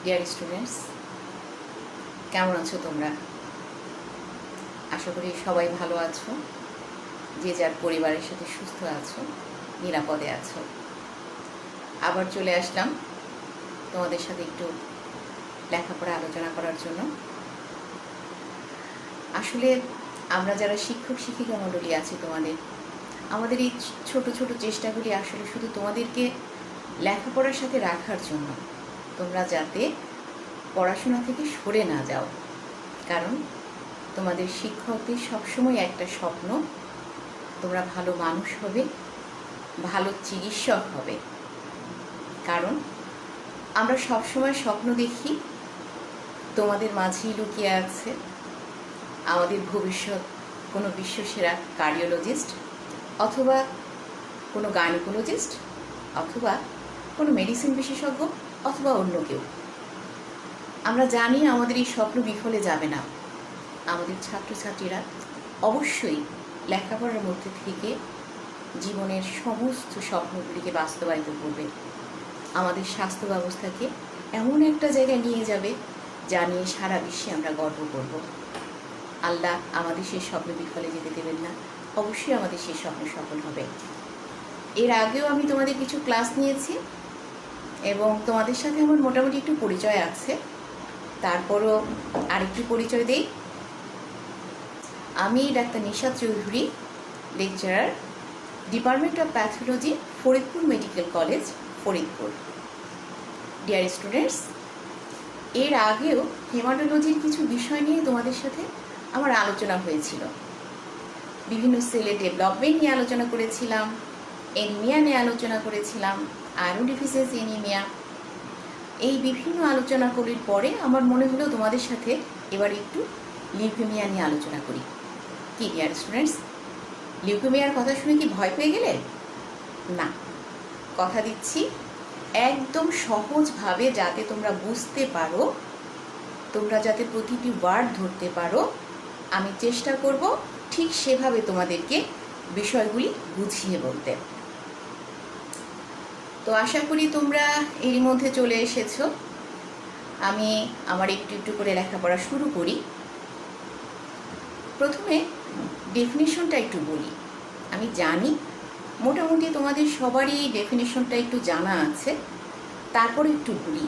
Dear students, কেমন আছো তোমরা? আশা করি সবাই ভালো আছো, যে যার পরিবারের সাথে সুস্থ আছো, নিরাপদে আছো। আবার চলে আসলাম তোমাদের সাথে একটু লেখাপড়া আলোচনা করার জন্য। আসলে আমরা যারা শিক্ষক শিক্ষিকা মণ্ডলী আছি আমাদের এই ছোট ছোট চেষ্টাগুলি আসলে শুধু তোমাদেরকে লেখাপড়ার সাথে রাখার জন্য, তোমরা যাতে পড়াশোনা থেকে সরে না যাও। কারণ তোমাদের শিক্ষকদের সবসময় একটা স্বপ্ন, তোমরা ভালো মানুষ হবে, ভালো চিকিৎসক হবে। কারণ আমরা সবসময় স্বপ্ন দেখি তোমাদের মাঝেই লুকিয়ে আছে আমাদের ভবিষ্যৎ কোনো বিশ্বসেরা কার্ডিওলজিস্ট, অথবা কোনো গাইনোকোলজিস্ট, অথবা কোনো মেডিসিন বিশেষজ্ঞ, অথবা অন্য কেউ। আমরা জানি আমাদের এই স্বপ্ন বিফলে যাবে না। আমাদের ছাত্রছাত্রীরা অবশ্যই লেখাপড়ার মধ্যে থেকে জীবনের সমস্ত স্বপ্নগুলিকে বাস্তবায়িত করবে। আমাদের স্বাস্থ্য ব্যবস্থাকে এমন একটা জায়গায় নিয়ে যাবে যা নিয়ে সারা বিশ্বে আমরা গর্ব করব। আল্লাহ আমাদের সেই স্বপ্ন বিফলে যেতে দেবেন না, অবশ্যই আমাদের সেই স্বপ্ন সফল হবে। এর আগেও আমি তোমাদের কিছু ক্লাস নিয়েছি এবং তোমাদের সাথে আমার মোটামুটি একটু পরিচয় আছে। তারপরও আরেকটু পরিচয় দেই। আমি doctor Nishat Chowdhury, lecturer, department of pathology, Faridpur medical college, Faridpur. Dear students, এর আগেও হেমাটোলজির কিছু বিষয় নিয়ে তোমাদের সাথে আমার আলোচনা হয়েছিল। বিভিন্ন সেলের ডেভেলপমেন্ট নিয়ে আলোচনা করেছিলাম, এনিমিয়া নিয়ে আলোচনা করেছিলাম, আয়রন ডিফিসিয়েন্সি এনিমিয়া। এই বিভিন্ন আলোচনাগুলির পরে আমার মনে হলো তোমাদের সাথে এবার একটু লিউকেমিয়া নিয়ে আলোচনা করি। কি ডিয়ার স্টুডেন্টস, লিউকেমিয়ার কথা শুনে কি ভয় পেয়ে গেলে? না, কথা দিচ্ছি একদম সহজভাবে যাতে তোমরা বুঝতে পারো, তোমরা যাতে প্রতিটি ওয়ার্ড ধরতে পারো, আমি চেষ্টা করব ঠিক সেভাবে তোমাদেরকে বিষয়গুলি বুঝিয়ে বলতে। তো আশা করি তোমরা এর মধ্যে চলে এসেছো। আমি আমার একটু একটু করে লেখাপড়া শুরু করি। প্রথমে ডেফিনিশনটা একটু বলি। আমি জানি মোটামুটি তোমাদের সবারই ডেফিনিশনটা একটু জানা আছে, তারপরে একটু বলি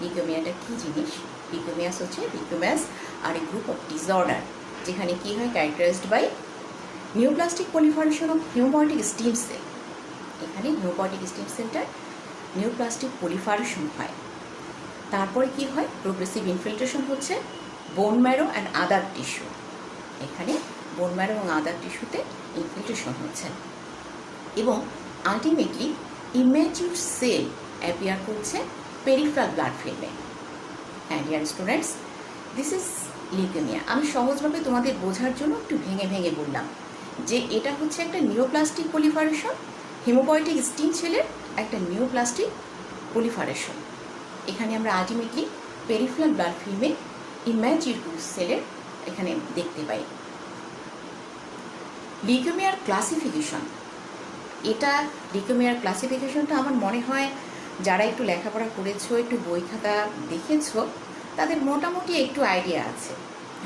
লিউকেমিয়াটা কী জিনিস। লিউকেমিয়াস হচ্ছে, leukemias are a group of disorder যেখানে কি হয়, characterized by neoplastic proliferation of hematic stem cell. এখানে হিউম্যাটিক স্টিম সেলটার নিউপ্লাস্টিক পলিফারেশন হয়। তারপরে কি হয়, প্রোগ্রেসিভ ইনফিল্ট্রেশন হচ্ছে bone marrow and other tissue. এখানে বোন ম্যারো এবং আদার টিস্যুতে ইনফিল্ট্রেশন হচ্ছে এবং আলটিমেটলি ইম্যাচিউর সেল অ্যাপিয়ার করছে পেরিফেরাল ব্লাড ফিল্মে। হ্যাঁ dear students, this is leukaemia. আমি সহজভাবে তোমাদের বোঝার জন্য একটু ভেঙে ভেঙে বললাম যে এটা হচ্ছে একটা নিউপ্লাস্টিক পলিফারেশন, হিমোপয়েটিক স্টিম সেলের একটা নিউপ্লাস্টিক পলিফারেশন। এখানে আমরা আলটিমেটলি পেরিফেরাল ব্লাড ফিল্মে ইম্যাচিউর সেলের এখানে দেখতে পাই। লিউকেমিয়ার ক্লাসিফিকেশন, এটা লিউকেমিয়ার ক্লাসিফিকেশনটা আমার মনে হয় যারা একটু লেখাপড়া করেছো, একটু বই খাতা দেখেছো, তাদের মোটামুটি একটু আইডিয়া আছে।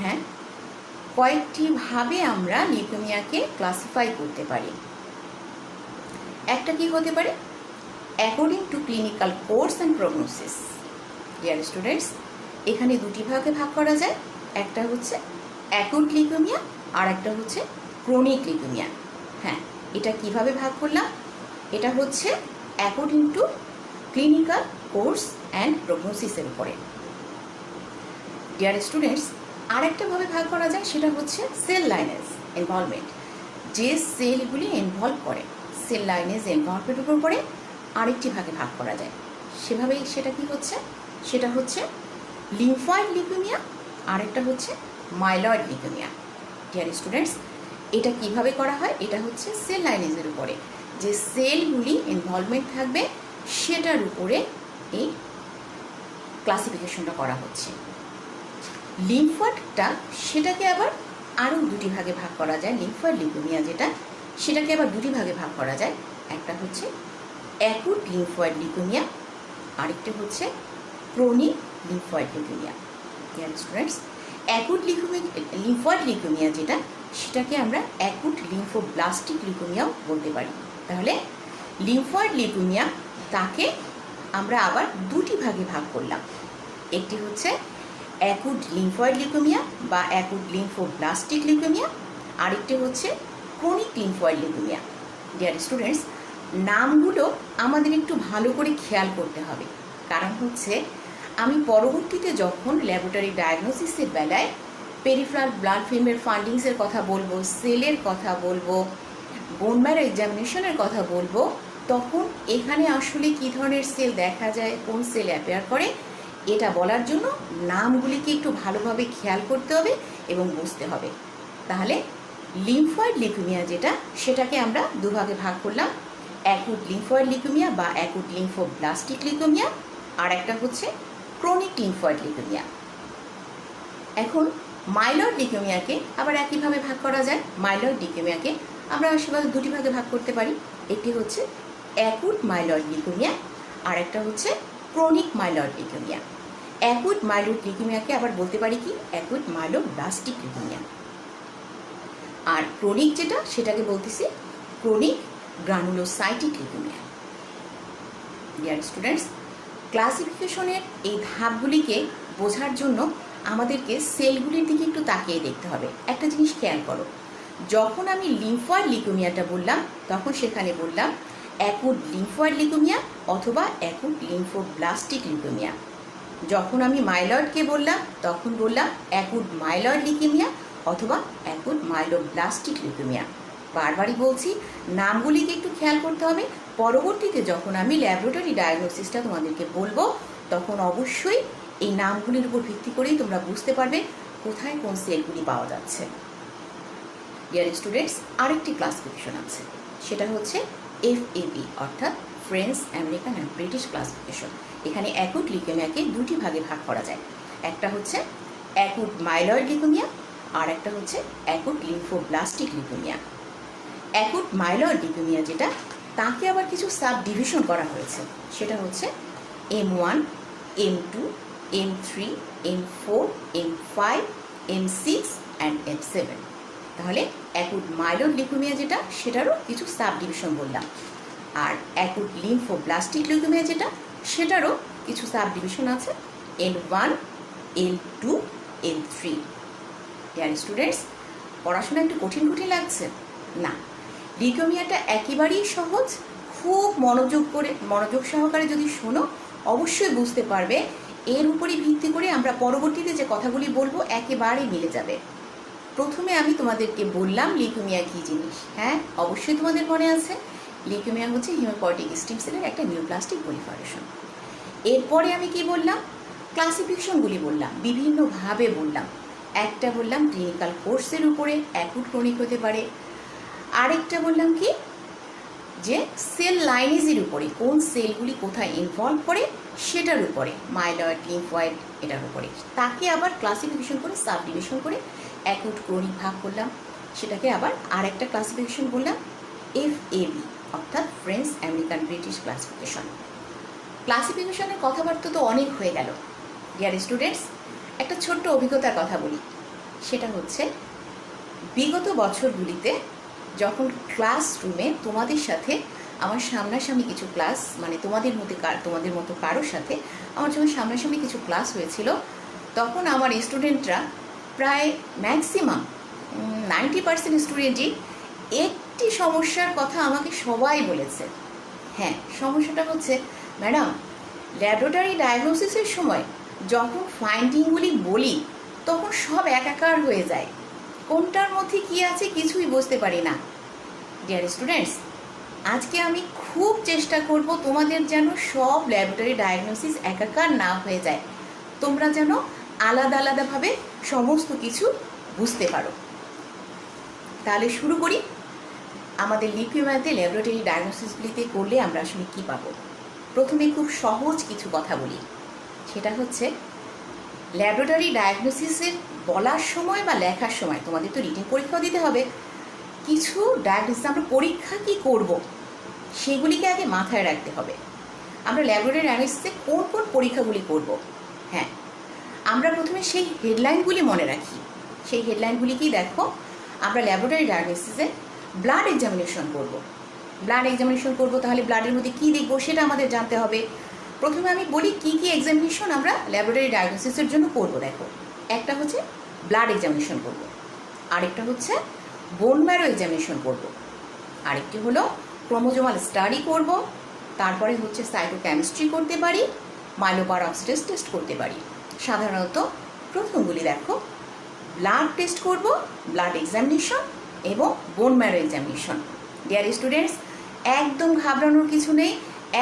হ্যাঁ, কয়েকটি ভাবে আমরা লিউকেমিয়াকে ক্লাসিফাই করতে পারি। একটা কি হতে পারে, according to clinical course and prognosis. Dear students, এখানে দুটি ভাগে ভাগ করা যায়। একটা হচ্ছে অ্যাকুট লিউকেমিয়া আর একটা হচ্ছে ক্রনিক লিউকেমিয়া। হ্যাঁ, এটা কিভাবে ভাগ করলাম, এটা হচ্ছে according to clinical course and প্রগনোসিসের উপরে। ডিয়ার স্টুডেন্টস, আরেকটাভাবে ভাগ করা যায়, সেটা হচ্ছে সেল লাইনেজ ইনভলভমেন্ট। যে সেলগুলি ইনভলভ করে, সেল লাইনেজ ইনভলভমেন্টের উপরে আরেকটি ভাগে ভাগ করা যায়। সেভাবেই সেটা কি হচ্ছে, সেটা হচ্ছে লিম্ফয়েড লিউকেমিয়া, আরেকটা হচ্ছে মাইলয়েড লিউকেমিয়া। ডিয়ার স্টুডেন্টস, এটা কিভাবে করা হয়, এটা হচ্ছে সেল লাইনেজের উপরে যে সেলগুলি ইনভলভমেন্ট থাকবে সেটার উপরে এই ক্লাসিফিকেশনটা করা হচ্ছে। লিম্ফয়েডটা, সেটাকে আবার আরও দুটি ভাগে ভাগ করা যায়। লিম্ফয়েড লিউকেমিয়া যেটা, সেটাকে আবার দুটি ভাগে ভাগ করা যায়। একটা হচ্ছে অ্যাকুট লিম্ফয়েড লিউকেমিয়া, আরেকটি হচ্ছে chronic lymphoid leukaemia. Students, acute lymphoid leukaemia যেটা, সেটাকে আমরা অ্যাকুট লিম্ফোব্লাস্টিক লিউকেমিয়াও বলতে পারি। তাহলে লিম্ফয়েড লিউকেমিয়া, তাকে আমরা আবার দুটি ভাগে ভাগ করলাম। একটি হচ্ছে অ্যাকুট লিম্ফয়েড লিউকেমিয়া বা অ্যাকুট লিম্ফোব্লাস্টিক লিউকেমিয়া, আরেকটি হচ্ছে chronic lymphoid leukaemia. Dear students, নামগুলো আমাদের একটু ভালো করে খেয়াল করতে হবে, কারণ হচ্ছে আমি পরবর্তীতে যখন ল্যাবরেটরি ডায়াগনোসিসের বেলায় পেরিফেরাল ব্লাড ফিল্মের ফাইন্ডিংসের কথা বলবো, সেলের কথা বলবো, বোন ম্যারো এক্সামিনেশনের কথা বলবো, তখন এখানে আসলে কী ধরনের সেল দেখা যায়, কোন সেল অ্যাপিয়ার করে, এটা বলার জন্য নামগুলিকে একটু ভালোভাবে খেয়াল করতে হবে এবং বুঝতে হবে। তাহলে লিম্ফয়েড লিউকেমিয়া যেটা, সেটাকে আমরা দুভাগে ভাগ করলাম, অ্যাকুট লিম্ফয়েড লিউকেমিয়া বা অ্যাকুট লিম্ফোব্লাস্টিক লিউকেমিয়া, আর একটা হচ্ছে ক্রনিক লিম্ফয়েড লিউকেমিয়া। এখন মাইলয়েড লিউকেমিয়াকে আবার একইভাবে ভাগ করা যায়। মাইলয়েড লিউকেমিয়াকে আমরা আশীর্বাদ দুটি ভাগে ভাগ করতে পারি, একটি হচ্ছে অ্যাকুট মাইলয়েড লিউকেমিয়া, আর একটা হচ্ছে chronic myeloid leukemia. Acute myeloid লিউকেমিয়াকে আবার বলতে পারি কি অ্যাকুট মাইলোব্লাস্টিক লিউকেমিয়া, আর ক্রনিক যেটা, সেটাকে বলতেছি chronic granulocytic leukemia. Dear students, ক্লাসিফিকেশনের এই ধাপগুলিকে বোঝার জন্য আমাদেরকে সেলগুলির দিকে একটু তাকিয়ে দেখতে হবে। একটা জিনিস খেয়াল করো, যখন আমি লিম্ফয়েড লিউকেমিয়াটা বললাম, তখন সেখানে বললাম অ্যাকুট লিম্ফয়েড লিউকেমিয়া অথবা অ্যাকুট লিম্ফোব্লাস্টিক লিউকেমিয়া। যখন আমি মাইলয়েডকে বললাম, তখন বললাম অ্যাকুট মাইলয়েড লিউকেমিয়া অথবা অ্যাকুট মাইলোব্লাস্টিক লিউকেমিয়া। বারবারই বলছি, নামগুলিকে একটু খেয়াল করতে হবে। পরবর্তীতে যখন আমি ল্যাবরেটরি ডায়াগনোসিসটা তোমাদেরকে বলবো, তখন অবশ্যই এই নামগুলির উপর ভিত্তি করেই তোমরা বুঝতে পারবে কোথায় কোন সেলগুলি পাওয়া যাচ্ছে। ডিয়ার স্টুডেন্টস, আরেকটি ক্লাসিফিকেশন আছে, সেটা হচ্ছে FAB, অর্থাৎ French, American and British classification. এখানে অ্যাকুট লিউকেমিয়াকে দুটি ভাগে ভাগ করা যায়, একটা হচ্ছে অ্যাকুট মাইলয়েড লিউকেমিয়া, আর একটা হচ্ছে acute lymphoblastic leukaemia. Acute myeloid leukaemia যেটা, তাকে আবার কিছু সাব ডিভিশন করা হয়েছে, সেটা হচ্ছে M1, M2, M3, M4, M5, M6 and M7। তাহলে অ্যাকুট মাইলয়েড লিউকেমিয়া যেটা, সেটারও কিছু সাব ডিভিশন বললাম, আর অ্যাকুট লিম্ফোব্লাস্টিক লিউকেমিয়া যেটা, সেটারও কিছু সাব ডিভিশন আছে, L1, L2, L3। Dear students, পড়াশোনা একটু কঠিন লাগছে না? লিউকেমিয়াটা একেবারেই সহজ। খুব মনোযোগ সহকারে যদি শোনো, অবশ্যই বুঝতে পারবে। এর উপরই ভিত্তি করে আমরা পরবর্তীতে যে কথাগুলি বলবো একেবারেই মিলে যাবে। প্রথমে আমি তোমাদেরকে বললাম লিউকেমিয়া কী জিনিস। হ্যাঁ, অবশ্যই তোমাদের মনে আছে, লিউকেমিয়া হচ্ছে হিমোপয়েটিক স্টেম সেলের একটা নিউপ্লাস্টিক প্রলিফারেশন। এরপরে আমি কি বললাম, ক্লাসিফিকেশনগুলি বললাম, বিভিন্নভাবে বললাম। একটা বললাম ক্লিনিক্যাল কোর্সের উপরে অ্যাকুট ক্রনিক হতে পারে, আরেকটা বললাম কি যে সেল লাইনেজের উপরে, কোন সেলগুলি কোথায় ইনভলভ করে সেটার উপরে, মাইলয়েড, লিম্ফয়েড, এটার উপরে। তাকে আবার ক্লাসিফিকেশন করে, সাব ডিভিশন করে অ্যাকুট ক্রনিক ভাগ করলাম। সেটাকে আবার আরেকটা ক্লাসিফিকেশন বললাম FAB, অর্থাৎ ফ্রেঞ্চ, আমেরিকান, ব্রিটিশ ক্লাসিফিকেশন। ক্লাসিফিকেশনের কথাবার্তা তো অনেক হয়ে গেল। ডিয়ার স্টুডেন্টস, একটা ছোট্ট অভিজ্ঞতার কথা বলি, সেটা হচ্ছে বিগত বছরগুলিতে যখন ক্লাসরুমে তোমাদের সাথে আমার সামনাসামনি কিছু ক্লাস, মানে তোমাদের মতো কারোর সাথে আমার যখন সামনাসামনি কিছু ক্লাস হয়েছিল, তখন আমার স্টুডেন্টরা প্রায় ম্যাক্সিমাম 90% স্টুডেন্টই একটি সমস্যার কথা আমাকে সবাই বলেছে। হ্যাঁ, সমস্যাটা হচ্ছে, ম্যাডাম, ল্যাবরেটরি ডায়াগনোসিসের সময় যখন ফাইন্ডিংগুলি বলি, তখন সব একাকার হয়ে যায়, কোনটার মধ্যে কী আছে কিছুই বুঝতে পারি না। ডিয়ার স্টুডেন্টস, আজকে আমি খুব চেষ্টা করব তোমাদের যেন সব ল্যাবরেটরি ডায়াগনোসিস একাকার না হয়ে যায়, তোমরা যেন আলাদা আলাদাভাবে সমস্ত কিছু বুঝতে পারো। তাহলে শুরু করি। আমাদের লিউকেমিয়াতে ল্যাবরেটরি ডায়াগনোসিসগুলিতে করলে আমরা আসলে কী পাবো? প্রথমে খুব সহজ কিছু কথা বলি, সেটা হচ্ছে ল্যাবরেটরি ডায়াগনোসিসের বলার সময় বা লেখার সময়, তোমাদের তো রিটিন পরীক্ষাও দিতে হবে, কিছু ডায়াগনোসিস আমরা পরীক্ষা কী করব সেগুলিকে আগে মাথায় রাখতে হবে। আমরা ল্যাবরেটরি ডায়াগনোসিসে কোন কোন পরীক্ষাগুলি করব। হ্যাঁ, আমরা প্রথমে সেই হেডলাইনগুলি মনে রাখি। সেই হেডলাইনগুলিকেই দেখো, আমরা ল্যাবরেটরি ডায়াগনোসিসে ব্লাড এক্সামিনেশন করব। ব্লাড এক্সামিনেশন করব, তাহলে ব্লাডের মধ্যে কী দেখবো সেটা আমাদের জানতে হবে। প্রথমে আমি বলি কী কী এক্সামিনেশন আমরা ল্যাবরেটরি ডায়াগনোসিসের জন্য করব। দেখো, একটা হচ্ছে ব্লাড এক্সামিনেশন করব, আরেকটা হচ্ছে বোন ম্যারো এক্সামিনেশন করব, আরেকটি হলো ক্রোমোজোমাল স্টাডি করব, তারপরে হচ্ছে সাইটোকেমিস্ট্রি করতে পারি, মাইলোপারঅক্সিডেজ টেস্ট করতে পারি। সাধারণত প্রথমগুলি দেখো, ব্লাড টেস্ট করব, ব্লাড এক্সামিনেশন এবং বোন ম্যারো এক্সামিনেশন। ডিয়ার স্টুডেন্টস, একদম ঘাবড়ানোর কিছু নেই,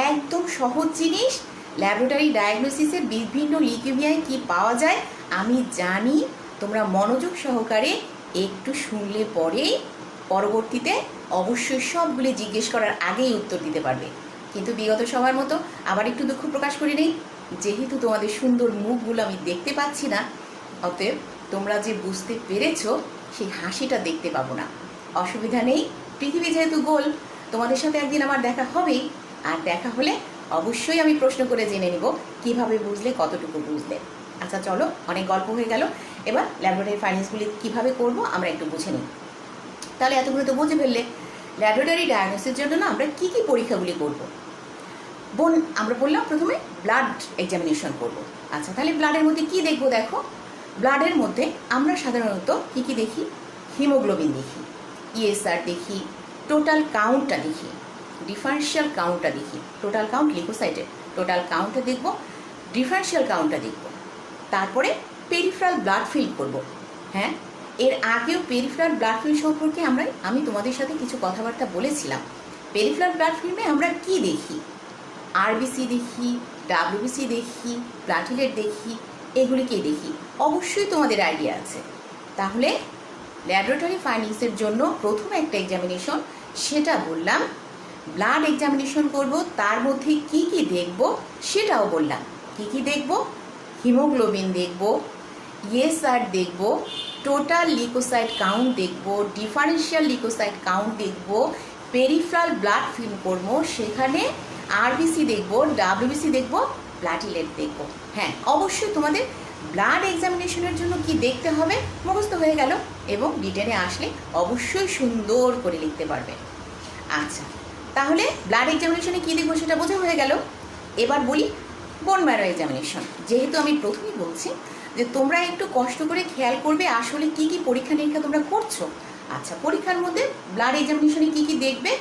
একদম সহজ জিনিস। ল্যাবরেটরি ডায়াগনোসিসের বিভিন্ন লিউকেমিয়ায় কি পাওয়া যায় আমি জানি, তোমরা মনোযোগ সহকারে একটু শুনলে পরেই পরবর্তীতে অবশ্যই সবগুলি জিজ্ঞেস করার আগেই উত্তর দিতে পারবে। কিন্তু বিগত সবার মতো আবার একটু দুঃখ প্রকাশ করে নেই, যেহেতু তোমাদের সুন্দর মুখগুলো আমি দেখতে পাচ্ছি না, অতএব তোমরা যে বুঝতে পেরেছ সেই হাসিটা দেখতে পাবো না। অসুবিধা নেই, পৃথিবী যেহেতু গোল, তোমাদের সাথে একদিন আমার দেখা হবেই, আর দেখা হলে অবশ্যই আমি প্রশ্ন করে জেনে নিব কিভাবে বুঝলে, কতটুকু বুঝলে। আচ্ছা চলো, অনেক গল্প হয়ে গেল, এবার ল্যাবরেটরি ফাইন্ডিংসগুলি কীভাবে করব আমরা একটু বুঝে নিই। তাহলে এতগুলো তো বুঝে ফেললে ল্যাবরেটরি ডায়াগনোসিসের জন্য না আমরা কী কী পরীক্ষাগুলি করব। আমরা বললাম প্রথমে ব্লাড এক্সামিনেশন করব। আচ্ছা, তাহলে ব্লাডের মধ্যে কি দেখব? দেখো, ব্লাডের মধ্যে আমরা সাধারণত কী কী দেখি? হিমোগ্লোবিন দেখি, ইএসআর দেখি, টোটাল কাউন্টটা দেখি, ডিফারেন্সিয়াল কাউন্টটা দেখি। টোটাল কাউন্ট লিউকোসাইটের টোটাল কাউন্টটা দেখব, ডিফারেন্সিয়াল কাউন্টটা দেখব। তারপরে পেরিফেরাল ব্লাড ফিল্ম করব। হ্যাঁ, এর আগেও পেরিফেরাল ব্লাড ফিল্ম সম্পর্কে আমি তোমাদের সাথে কিছু কথাবার্তা বলেছিলাম। পেরিফেরাল ব্লাড ফিল্মে আমরা কি দেখি? আরবিসি দেখি, ডাব্লিউবিসি দেখি, প্লাটিলেট দেখি, এগুলিকেই দেখি। অবশ্যই তোমাদের আইডিয়া আছে। তাহলে ল্যাবরেটরি ফাইন্ডিংসের জন্য প্রথম একটা এক্সামিনেশন, সেটা বললাম ব্লাড এক্সামিনেশন করব। তার মধ্যে কি কি দেখব সেটাও বললাম। কি কি দেখব? হিমোগ্লোবিন দেখব, ইএসআর দেখব, টোটাল লিউকোসাইট কাউন্ট দেখব, ডিফারেন্সিয়াল লিউকোসাইট কাউন্ট দেখব, পেরিফেরাল ব্লাড ফিল্ম করব, সেখানে আরবিসি দেখব, ডাব্লিউবিসি দেখব, প্লাটিলেট দেখব। হ্যাঁ, অবশ্যই তোমাদের ব্লাড এক্সামিনেশনের জন্য কি দেখতে হবে মুখস্থ হয়ে গেল, এবং রিটেনে আসলে অবশ্যই সুন্দর করে লিখতে পারবে। আচ্ছা, তাহলে ব্লাড এক্সামিনেশনে কী দেখবো সেটা বোঝা হয়ে গেল। এবার বলি বোন ম্যারো এক্সামিনেশন। যেহেতু আমি প্রথমেই বলছি যে তোমরা একটু কষ্ট করে খেয়াল করবে আসলে কি কি পরীক্ষা নিরীক্ষা তোমরা করছো। আচ্ছা, পরীক্ষার মধ্যে ব্লাড এক্সামিনেশনে কী কী দেখবে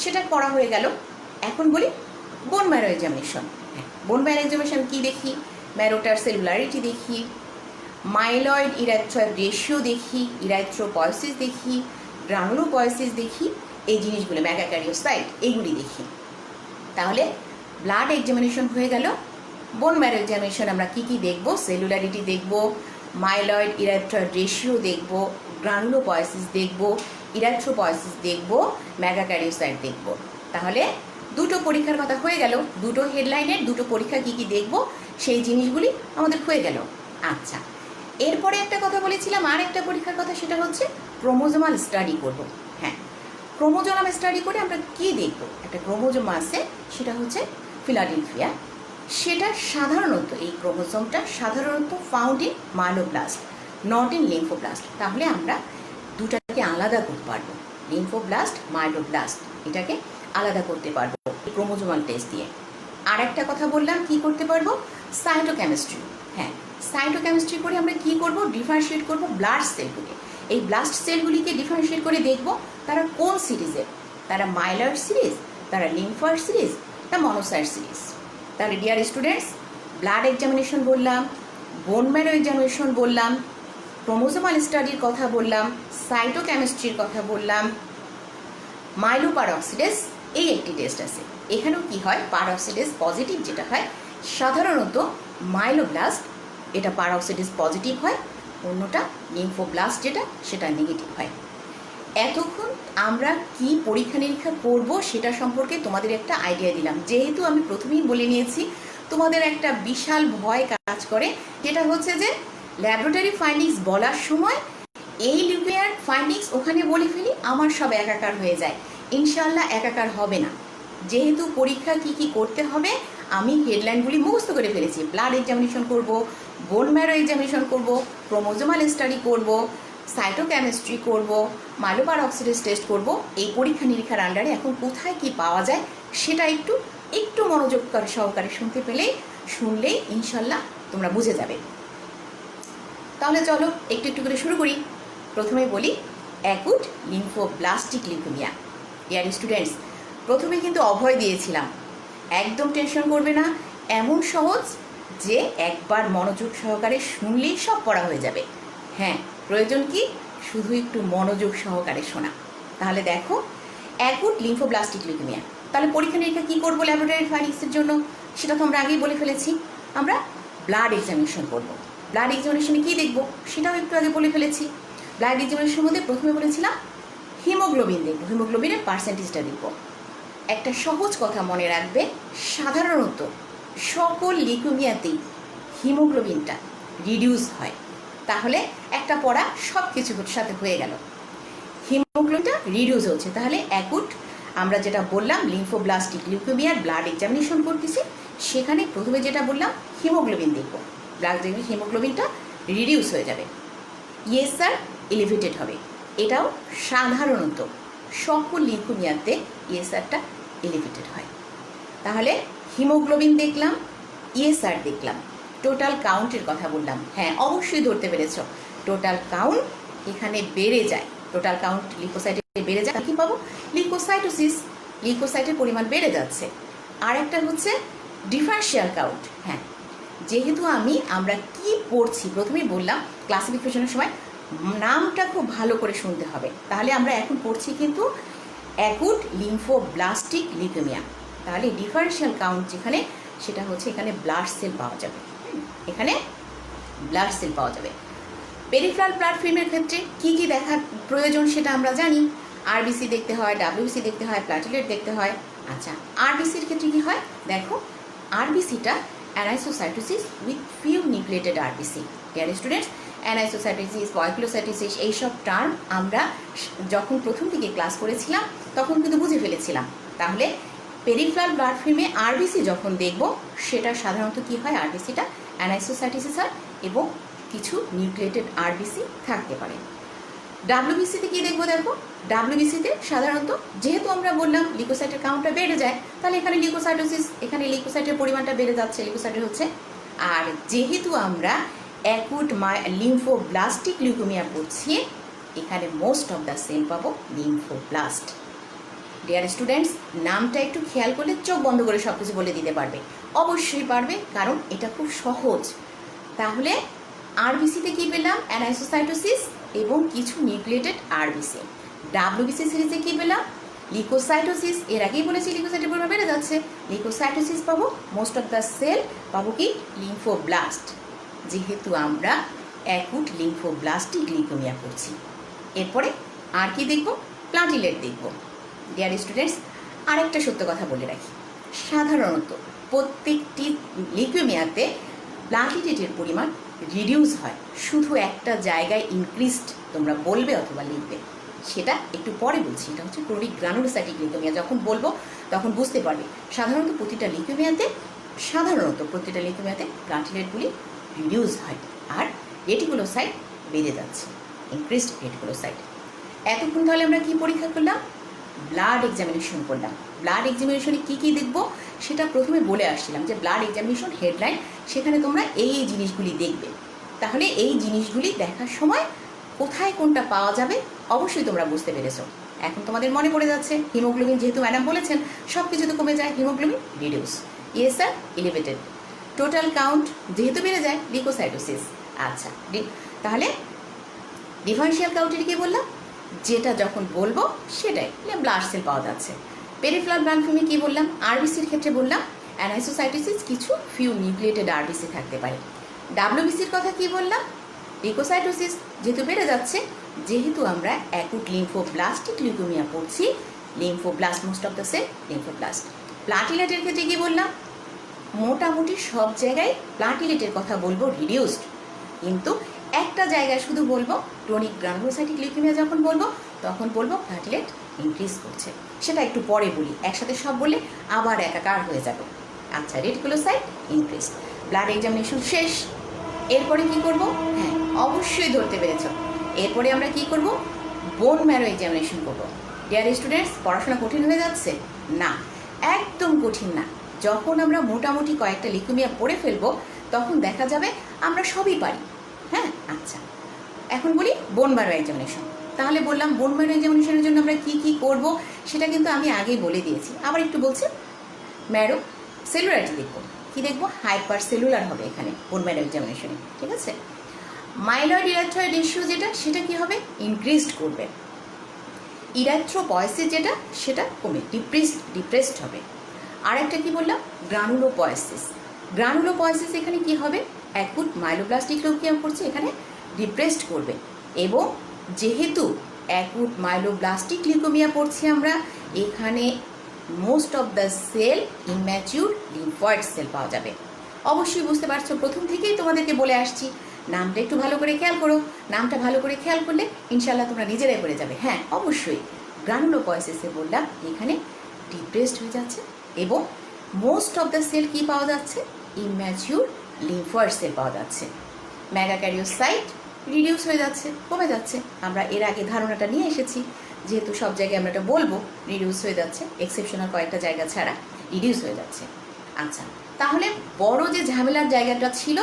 সেটা পড়া হয়ে গেল। এখন বলি বোন ম্যারো এক্সামিনেশন। হ্যাঁ, বোন ম্যারো এক্সামিনেশন কী দেখি? ম্যারোটার সেলুলারিটি দেখি, মাইলয়েড ইরাইথ্রয়েড রেশিও দেখি, ইরাইথ্রোপয়েসিস দেখি, গ্রানুলোপয়েসিস দেখি, এই জিনিসগুলো, মেগাক্যারিওসাইট, এইগুলি দেখি। তাহলে ব্লাড এক্সামিনেশন হয়ে গেল। বোন ম্যারো এক্সামিনেশন আমরা কী কী দেখব? সেলুলারিটি দেখব, মাইলয়েড ইরাইথ্রয়েড রেশিও দেখব, গ্রানুলোপয়েসিস দেখব, ইরাইথ্রোপয়েসিস দেখব, মেগাক্যারিওসাইট দেখব। তাহলে দুটো পরীক্ষার কথা হয়ে গেল, দুটো হেডলাইনের দুটো পরীক্ষা কী কী দেখব সেই জিনিসগুলি আমাদের হয়ে গেল। আচ্ছা, এরপরে একটা কথা বলেছিলাম, আর একটা পরীক্ষার কথা, সেটা হচ্ছে ক্রোমোজোমাল স্টাডি করব। হ্যাঁ, ক্রোমোজোমাল স্টাডি করে আমরা কী দেখব? একটা ক্রোমোজোম আছে, সেটা হচ্ছে ফিলাডেলফিয়া। সেটা সাধারণত, এই ক্রোমোজোমটা সাধারণত found in myeloblast, not in lymphoblast. তাহলে আমরা দুটাকে আলাদা করতে পারবো, লিম্ফোব্লাস্ট, মাইলোব্লাস্ট, এটাকে আলাদা করতে পারবো ক্রোমোজোমাল টেস্ট দিয়ে। আর একটা কথা বললাম, কি করতে পারবো? সাইটোকেমিস্ট্রি। হ্যাঁ, সাইটোকেমিস্ট্রি করে আমরা কি করব? ডিফারেন্সিয়েট করব ব্লাড সেলগুলি। এই ব্লাড সেলগুলিকে ডিফারেন্সিয়েট করে দেখব তারা কোন সিরিজের, তারা মাইলয়েড সিরিজ, তারা লিম্ফয়েড সিরিজ, না মনোসাইট সিরিজ। তাহলে ডিয়ার স্টুডেন্টস, ব্লাড এক্সামিনেশন বললাম, বোন ম্যারো এক্সামিনেশন বললাম, ক্রোমোজোমাল স্টাডির কথা বললাম, সাইটোকেমিস্ট্রির কথা বললাম, মাইলোপারঅক্সিডেজ, এই একটি টেস্ট আছে। এখানেও কি হয়? পারঅক্সিডেজ পজিটিভ যেটা হয়, সাধারণত মাইলোব্লাস্ট, এটা পারঅক্সিডেজ পজিটিভ হয়, অন্যটা লিম্ফোব্লাস্ট যেটা, সেটা নেগেটিভ হয়। এতক্ষণ আমরা কি পরীক্ষা নিরীক্ষা করব সেটা সম্পর্কে তোমাদের একটা আইডিয়া দিলাম। যেহেতু আমি প্রথমেই বলে নিয়েছি, তোমাদের একটা বিশাল ভয় কাজ করে, যেটা হচ্ছে যে ল্যাবরেটরি ফাইন্ডিংস বলার সময় এই লিউকেমিয়ার ফাইন্ডিংস ওখানে বলে ফেলি, আমার সব একাকার হয়ে যায়। ইনশাল্লাহ একাকার হবে না। যেহেতু পরীক্ষা কি কি করতে হবে আমি হেডলাইনগুলি মুখস্থ করে ফেলেছি। ব্লাড এক্সামিনেশন করব, বোন ম্যারো এক্সামিনেশন করব, ক্রোমোজোমাল স্টাডি করব, সাইটোকেমিস্ট্রি করব, মাইলোপার অক্সিডেজ টেস্ট করব। এই পরীক্ষা নিরীক্ষার আন্ডারে এখন কোথায় কি পাওয়া যায় সেটা একটু একটু মনোযোগ সহকারে শুনলেই ইনশাল্লাহ তোমরা বুঝে যাবে। তাহলে চলো একটু একটু করে শুরু করি। প্রথমে বলি acute lymphoblastic leukaemia. Dear students, প্রথমে কিন্তু অভয় দিয়েছিলাম, একদম টেনশন করবে না, এমন সহজ যে একবার মনোযোগ সহকারে শুনলেই সব পড়া হয়ে যাবে। হ্যাঁ, প্রয়োজন কি শুধু একটু মনোযোগ সহকারে শোনা। তাহলে দেখো, অ্যাকুট লিম্ফোব্লাস্টিক লিউকেমিয়া। তাহলে পরীক্ষা নিরীক্ষা কী করবো ল্যাবরেটরি ফাইন্ডিংসের জন্য সেটা তো আমরা আগেই বলে ফেলেছি। আমরা ব্লাড এক্সামিনেশন করবো। ব্লাড এক্সামিনেশনে কী দেখবো সেটাও একটু আগে বলে ফেলেছি। ব্লাড এক্সামিনেশনের মধ্যে প্রথমে বলেছিলাম হিমোগ্লোবিন দেখবো, হিমোগ্লোবিনের পার্সেন্টেজটা দেখবো। একটা সহজ কথা মনে রাখবে, সাধারণত সকল লিউকেমিয়াতেই হিমোগ্লোবিনটা রিডিউস হয়। তাহলে একটা পড়া সব কিছুর সাথে হয়ে গেল, হিমোগ্লোবিনটা রিডিউস হচ্ছে। তাহলে অ্যাকুট আমরা যেটা বললাম লিম্ফোব্লাস্টিক লিউকেমিয়ার ব্লাড এক্সামিনেশন করতেছি, সেখানে প্রথমে যেটা বললাম হিমোগ্লোবিন দেখব। ব্লাড হিমোগ্লোবিনটা রিডিউস হয়ে যাবে, ইয়েস স্যার এলিভেটেড হবে। এটাও সাধারণত সকল লিউকেমিয়াতে ইয়েসারটা এলিভেটেড হয়। তাহলে হিমোগ্লোবিন দেখলাম, ইয়েসার দেখলাম, টোটাল কাউন্টের কথা বললাম। হ্যাঁ, অবশ্যই ধরতে পেরেছ, টোটাল কাউন্ট এখানে বেড়ে যায়। টোটাল কাউন্ট লিউকোসাইটে বেড়ে যায়, কী পাবো? লিউকোসাইটোসিস, লিউকোসাইটের পরিমাণ বেড়ে যাচ্ছে। আর একটা হচ্ছে ডিফারেন্সিয়াল কাউন্ট। হ্যাঁ, যেহেতু আমরা কি পড়ছি প্রথমেই বললাম, ক্লাসিফিকেশনের সময় নামটা খুব ভালো করে শুনতে হবে। তাহলে আমরা এখন পড়ছি কিন্তু অ্যাকুট লিম্ফোব্লাস্টিক লিউকেমিয়া। তাহলে ডিফারেন্সিয়াল কাউন্ট যেখানে, সেটা হচ্ছে এখানে ব্লাড সেল পাওয়া যাবে, এখানে ব্লাড সেল পাওয়া যাবে। পেরিফেরাল ব্লাড ফিল্মের ক্ষেত্রে কী কী দেখার প্রয়োজন সেটা আমরা জানি। আরবিসি দেখতে হয়, ডাব্লিউবিসি দেখতে হয়, প্লাটিলেট দেখতে হয়। আচ্ছা, আরবিসির ক্ষেত্রে কী হয় দেখো, আরবিসিটা anisocytosis with few nucleated RBC. Dear students, anisocytosis, poikilocytosis এইসব টার্ম আমরা যখন প্রথম দিকে ক্লাস করেছিলাম তখন কিন্তু বুঝে ফেলেছিলাম। তাহলে পেরিফেরাল ব্লাড ফিল্মে আরবিসি যখন দেখব, সেটা সাধারণত কী হয়, আরবিসিটা অ্যানাইসোসাইটোসিস হয় এবং কিছু নিউক্লিয়েটেড আরবিসি থাকতে পারে। ডাব্লিউবিসিতে কী দেখবো দেখো, ডাব্লিউবিসিতে সাধারণত যেহেতু আমরা বললাম লিউকোসাইটের কাউন্টটা বেড়ে যায়, তাহলে এখানে লিউকোসাইটোসিস, এখানে লিউকোসাইটের পরিমাণটা বেড়ে যাচ্ছে, লিউকোসাইটের হচ্ছে। আর যেহেতু আমরা অ্যাকুট লিম্ফোব্লাস্টিক লিউকেমিয়া পড়ছি, এখানে মোস্ট অফ দ্য সেল পাবো লিম্ফোব্লাস্ট। ডিয়ার স্টুডেন্টস, নামটা একটু খেয়াল করলে চোখ বন্ধ করে সব কিছু বলে দিতে পারবে, অবশ্যই পারবে, কারণ এটা খুব সহজ। তাহলে আরবিসিতে কী পেলাম, অ্যানাইসোসাইটোসিস এবং কিছু নিউক্লিয়েটেড আরবিসি। ডাব্লিউবিসি সিরিজে কী পেলাম, লিউকোসাইটোসিস, এর আগেই বলেছি লিউকোসাইটের পরিমাণ বেড়ে যাচ্ছে, লিউকোসাইটোসিস পাবো, মোস্ট অফ দ্য সেল পাবো কি, লিম্ফোব্লাস্ট, যেহেতু আমরা অ্যাকুট লিম্ফোব্লাস্টিক লিউকেমিয়া করছি। এরপরে আর কি দেখব, প্লাটিলেট দেখব। ডিয়ার স্টুডেন্টস, আরেকটা সত্য কথা বলে রাখি, সাধারণত প্রত্যেকটি লিউকেমিয়াতে প্লাটিলেটের পরিমাণ রিডিউস হয়, শুধু একটা জায়গায় ইনক্রিজড তোমরা বলবে অথবা লিখবে, সেটা একটু পরে বলছি। এটা হচ্ছে ক্রনিক গ্রানুলোসাইটিক লিউকেমিয়া, যখন বলবো তখন বুঝতে পারবে। সাধারণত প্রতিটা লিউকেমিয়াতে প্লাটিলেটগুলি রিডিউস হয় আর রেটিকুলোসাইট বেড়ে যাচ্ছে, ইনক্রিজড রেটিকুলোসাইট। এতক্ষণ তাহলে আমরা কি পরীক্ষা করলাম, ব্লাড এক্সামিনেশন করলাম। ব্লাড এক্সামিনেশনে কী কী দেখবো সেটা প্রথমে বলে আসছিলাম, যে ব্লাড এক্সামিনেশন হেডলাইন, সেখানে তোমরা এই জিনিসগুলি দেখবে। তাহলে এই জিনিসগুলি দেখার সময় কোথায় কোনটা পাওয়া যাবে অবশ্যই তোমরা বুঝতে পেরেছো। এখন তোমাদের মনে পড়ে যাচ্ছে, হিমোগ্লোবিন যেহেতু ম্যাডাম বলেছেন সব কিছুতে কমে যায়, haemoglobin reduce, yes sir elevated, total count যেহেতু বেড়ে যায়, লিউকোসাইটোসিস। আচ্ছা, তাহলে ডিফারেন্সিয়াল কাউন্টের কি বললাম, যেটা যখন বলবো সেটাই ব্লাড সেল পাওয়া যাচ্ছে। পেরিফেরাল ব্লাড ফিল্মে কী বললাম, আরবিসির ক্ষেত্রে বললাম অ্যানাইসোসাইটোসিস, কিছু ফিউ নিউক্লিয়েটেড আরবিসি থাকতে পারে। ডাব্লিউবিসির কথা কি বললাম, লিউকোসাইটোসিস যেহেতু বেড়ে যাচ্ছে, যেহেতু আমরা অ্যাকুট লিম্ফোব্লাস্টিক লিউকেমিয়া পড়ছি, লিম্ফোব্লাস্ট, মোস্ট অফ দ্য সেল লিম্ফোব্লাস্ট। প্লাটিলেটের ক্ষেত্রে কী বললাম, মোটামুটি সব জায়গায় প্লাটিলেটের কথা বলবো রিডিউসড, কিন্তু একটা জায়গায় শুধু বলবো ক্রনিক গ্রানুলোসাইটিক লিউকেমিয়া যখন বলবো তখন বলবো প্লাটিলেট ইনক্রিজ করছে। সেটা একটু পরে বলি, একসাথে সব বললে আবার একাকার হয়ে যাবে। আচ্ছা, রেটিকুলোসাইট ইনক্রিজ। ব্লাড এক্সামিনেশন শেষ। এরপরে কি করব? হ্যাঁ, অবশ্যই ধরতে পেরেছ। এরপরে আমরা কি করব? বোন ম্যারো এক্সামিনেশন করব। ডিয়ার স্টুডেন্টস, পড়াশোনা কঠিন হয়ে যাচ্ছে? না, একদম কঠিন না। যখন আমরা মোটামুটি কয়েকটা লিকুমিয়া পড়ে ফেলবো তখন দেখা যাবে আমরা সবই পারি। হ্যাঁ, আচ্ছা, এখন বলি বোন ম্যারো এক্সামিনেশন। তাহলে বললাম বোন ম্যারো এক্সামিনেশনের জন্য আমরা কি কি করব সেটা কিন্তু আমি আগেই বলে দিয়েছি, আবার একটু বলছি। ম্যারো সেলুলারিটি দেখব। কি দেখব? হাইপার সেলুলার হবে এখানে বোন ম্যারো এক্সামিনেশনে, ঠিক আছে? মাইলয়েড ইরাথ্রয়েড রেশিও যেটা, সেটা কি হবে? ইনক্রিজড করবে। ইরাথ্রোপয়েসিস যেটা, সেটা কমে ডিপ্রেসড হবে। আর একটা কি বললাম? গ্রানুলোপয়েসিস। গ্রানুলোপয়েসিস এখানে কি হবে? অ্যাকুট মাইলোব্লাস্টিক লিউকেমিয়া করছে, এখানে ডিপ্রেসড করবে। এবং যেহেতু অ্যাকুট মাইলোব্লাস্টিক লিউকেমিয়া পড়ছি আমরা, এখানে most of the cell immature lymphoid cell পাওয়া যাবে। অবশ্যই বুঝতে পারছো, প্রথম থেকেই তোমাদেরকে বলে আসছি, নামটা একটু ভালো করে খেয়াল করো। নামটা ভালো করে খেয়াল করলে ইনশাল্লাহ তোমরা নিজেরাই পড়ে যাবে। হ্যাঁ, অবশ্যই গ্রানুলোপয়েসিসে বললাম এখানে ডিপ্রেসড হয়ে যাচ্ছে এবং মোস্ট অফ দ্য সেল কি পাওয়া যাচ্ছে? ইম্যাচিউর লিম্ফয়েড সেল পাওয়া যাচ্ছে। মেগাক্যারিওসাইট রিডিউস হয়ে যাচ্ছে, কমে যাচ্ছে। আমরা এর আগে ধারণাটা নিয়ে এসেছি, যেহেতু সব জায়গায় আমরা এটা বলবো রিডিউস হয়ে যাচ্ছে, এক্সেপশনাল কয়েকটা জায়গা ছাড়া রিডিউস হয়ে যাচ্ছে। আচ্ছা, তাহলে বড় যে ঝামেলার জায়গাটা ছিল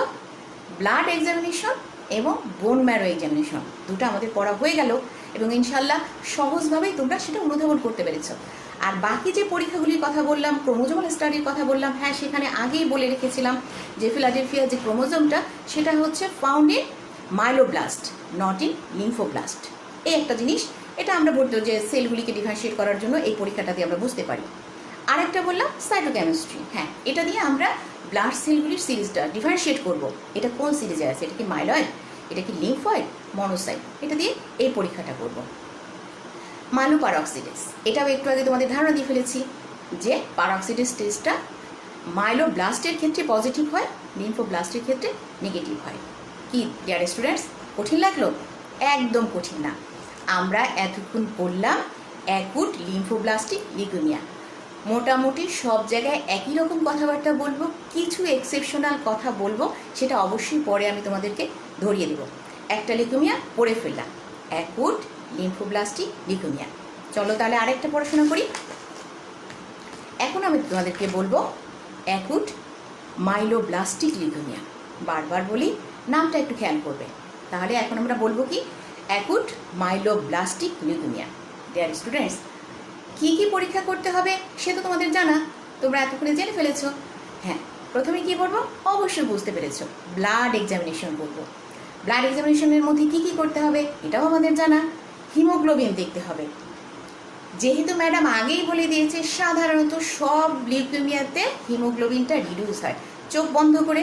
ব্লাড এক্সামিনেশন এবং বোন ম্যারো এক্সামিনেশন, দুটো আমাদের পড়া হয়ে গেল এবং ইনশাল্লাহ সহজভাবেই তোমরা সেটা অনুধাবন করতে পেরেছ। আর বাকি যে পরীক্ষাগুলির কথা বললাম, ক্রোমোজোমাল স্টাডির কথা বললাম, হ্যাঁ সেখানে আগেই বলে রেখেছিলাম যে ফিলাডেলফিয়ার যে ক্রোমোজোমটা সেটা হচ্ছে found in myeloblast, not in lymphoblast. এই একটা জিনিস, এটা আমরা বলতে যে সেলগুলিকে ডিফারেন্সিয়েট করার জন্য এই পরীক্ষাটা দিয়ে আমরা বুঝতে পারি। আরেকটা বললাম সাইটোকেমিস্ট্রি। হ্যাঁ, এটা দিয়ে আমরা ব্লাড সেলগুলির সিরিজটা ডিফারেন্সিয়েট করব। এটা কোন সিরিজে আছে? এটা কি মাইলয়েড, এটা কি লিম্ফয়েড, মনোসাইট, এটা দিয়ে এই পরীক্ষাটা করব। মাইলোপারঅক্সিডেস, এটাও একটু আগে তোমাদের ধারণা দিয়ে ফেলেছি যে পারঅক্সিডেস টেস্টটা মাইলোব্লাস্টের ক্ষেত্রে পজিটিভ হয়, লিম্ফোব্লাস্টের ক্ষেত্রে নেগেটিভ হয়। কি ডিয়ার স্টুডেন্টস, কঠিন লাগলো? একদম কঠিন না। আমরা এতক্ষণ পড়লাম অ্যাকুট লিম্ফোব্লাস্টিক লিউকেমিয়া। মোটামুটি সব জায়গায় একই রকম কথাবার্তা বলবো, কিছু এক্সেপশনাল কথা বলবো, সেটা অবশ্যই পরে আমি তোমাদেরকে ধরিয়ে দেবো। একটা লিউকেমিয়া পড়ে ফেললাম, অ্যাকুট লিম্ফোব্লাস্টিক লিউকেমিয়া। চলো তাহলে আরেকটা পড়াশোনা করি। এখন আমি তোমাদেরকে বলবো অ্যাকুট মাইলোব্লাস্টিক লিউকেমিয়া। বারবার বলি, নামটা একটু খেয়াল করবে। তাহলে এখন আমরা বলবো কি? Acute myeloblastic leukaemia. Dear students, কী কী পরীক্ষা করতে হবে সে তো তোমাদের জানা, তোমরা এতক্ষণে জেনে ফেলেছো। হ্যাঁ, প্রথমে কী করবো? অবশ্যই বুঝতে পেরেছো, ব্লাড এক্সামিনেশন করবো। ব্লাড এক্সামিনেশনের মধ্যে কী কী করতে হবে এটাও আমাদের জানা। হিমোগ্লোবিন দেখতে হবে। যেহেতু ম্যাডাম আগেই বলে দিয়েছে সাধারণত সব লিউকেমিয়াতে হিমোগ্লোবিনটা রিডিউস হয়। চোখ বন্ধ করে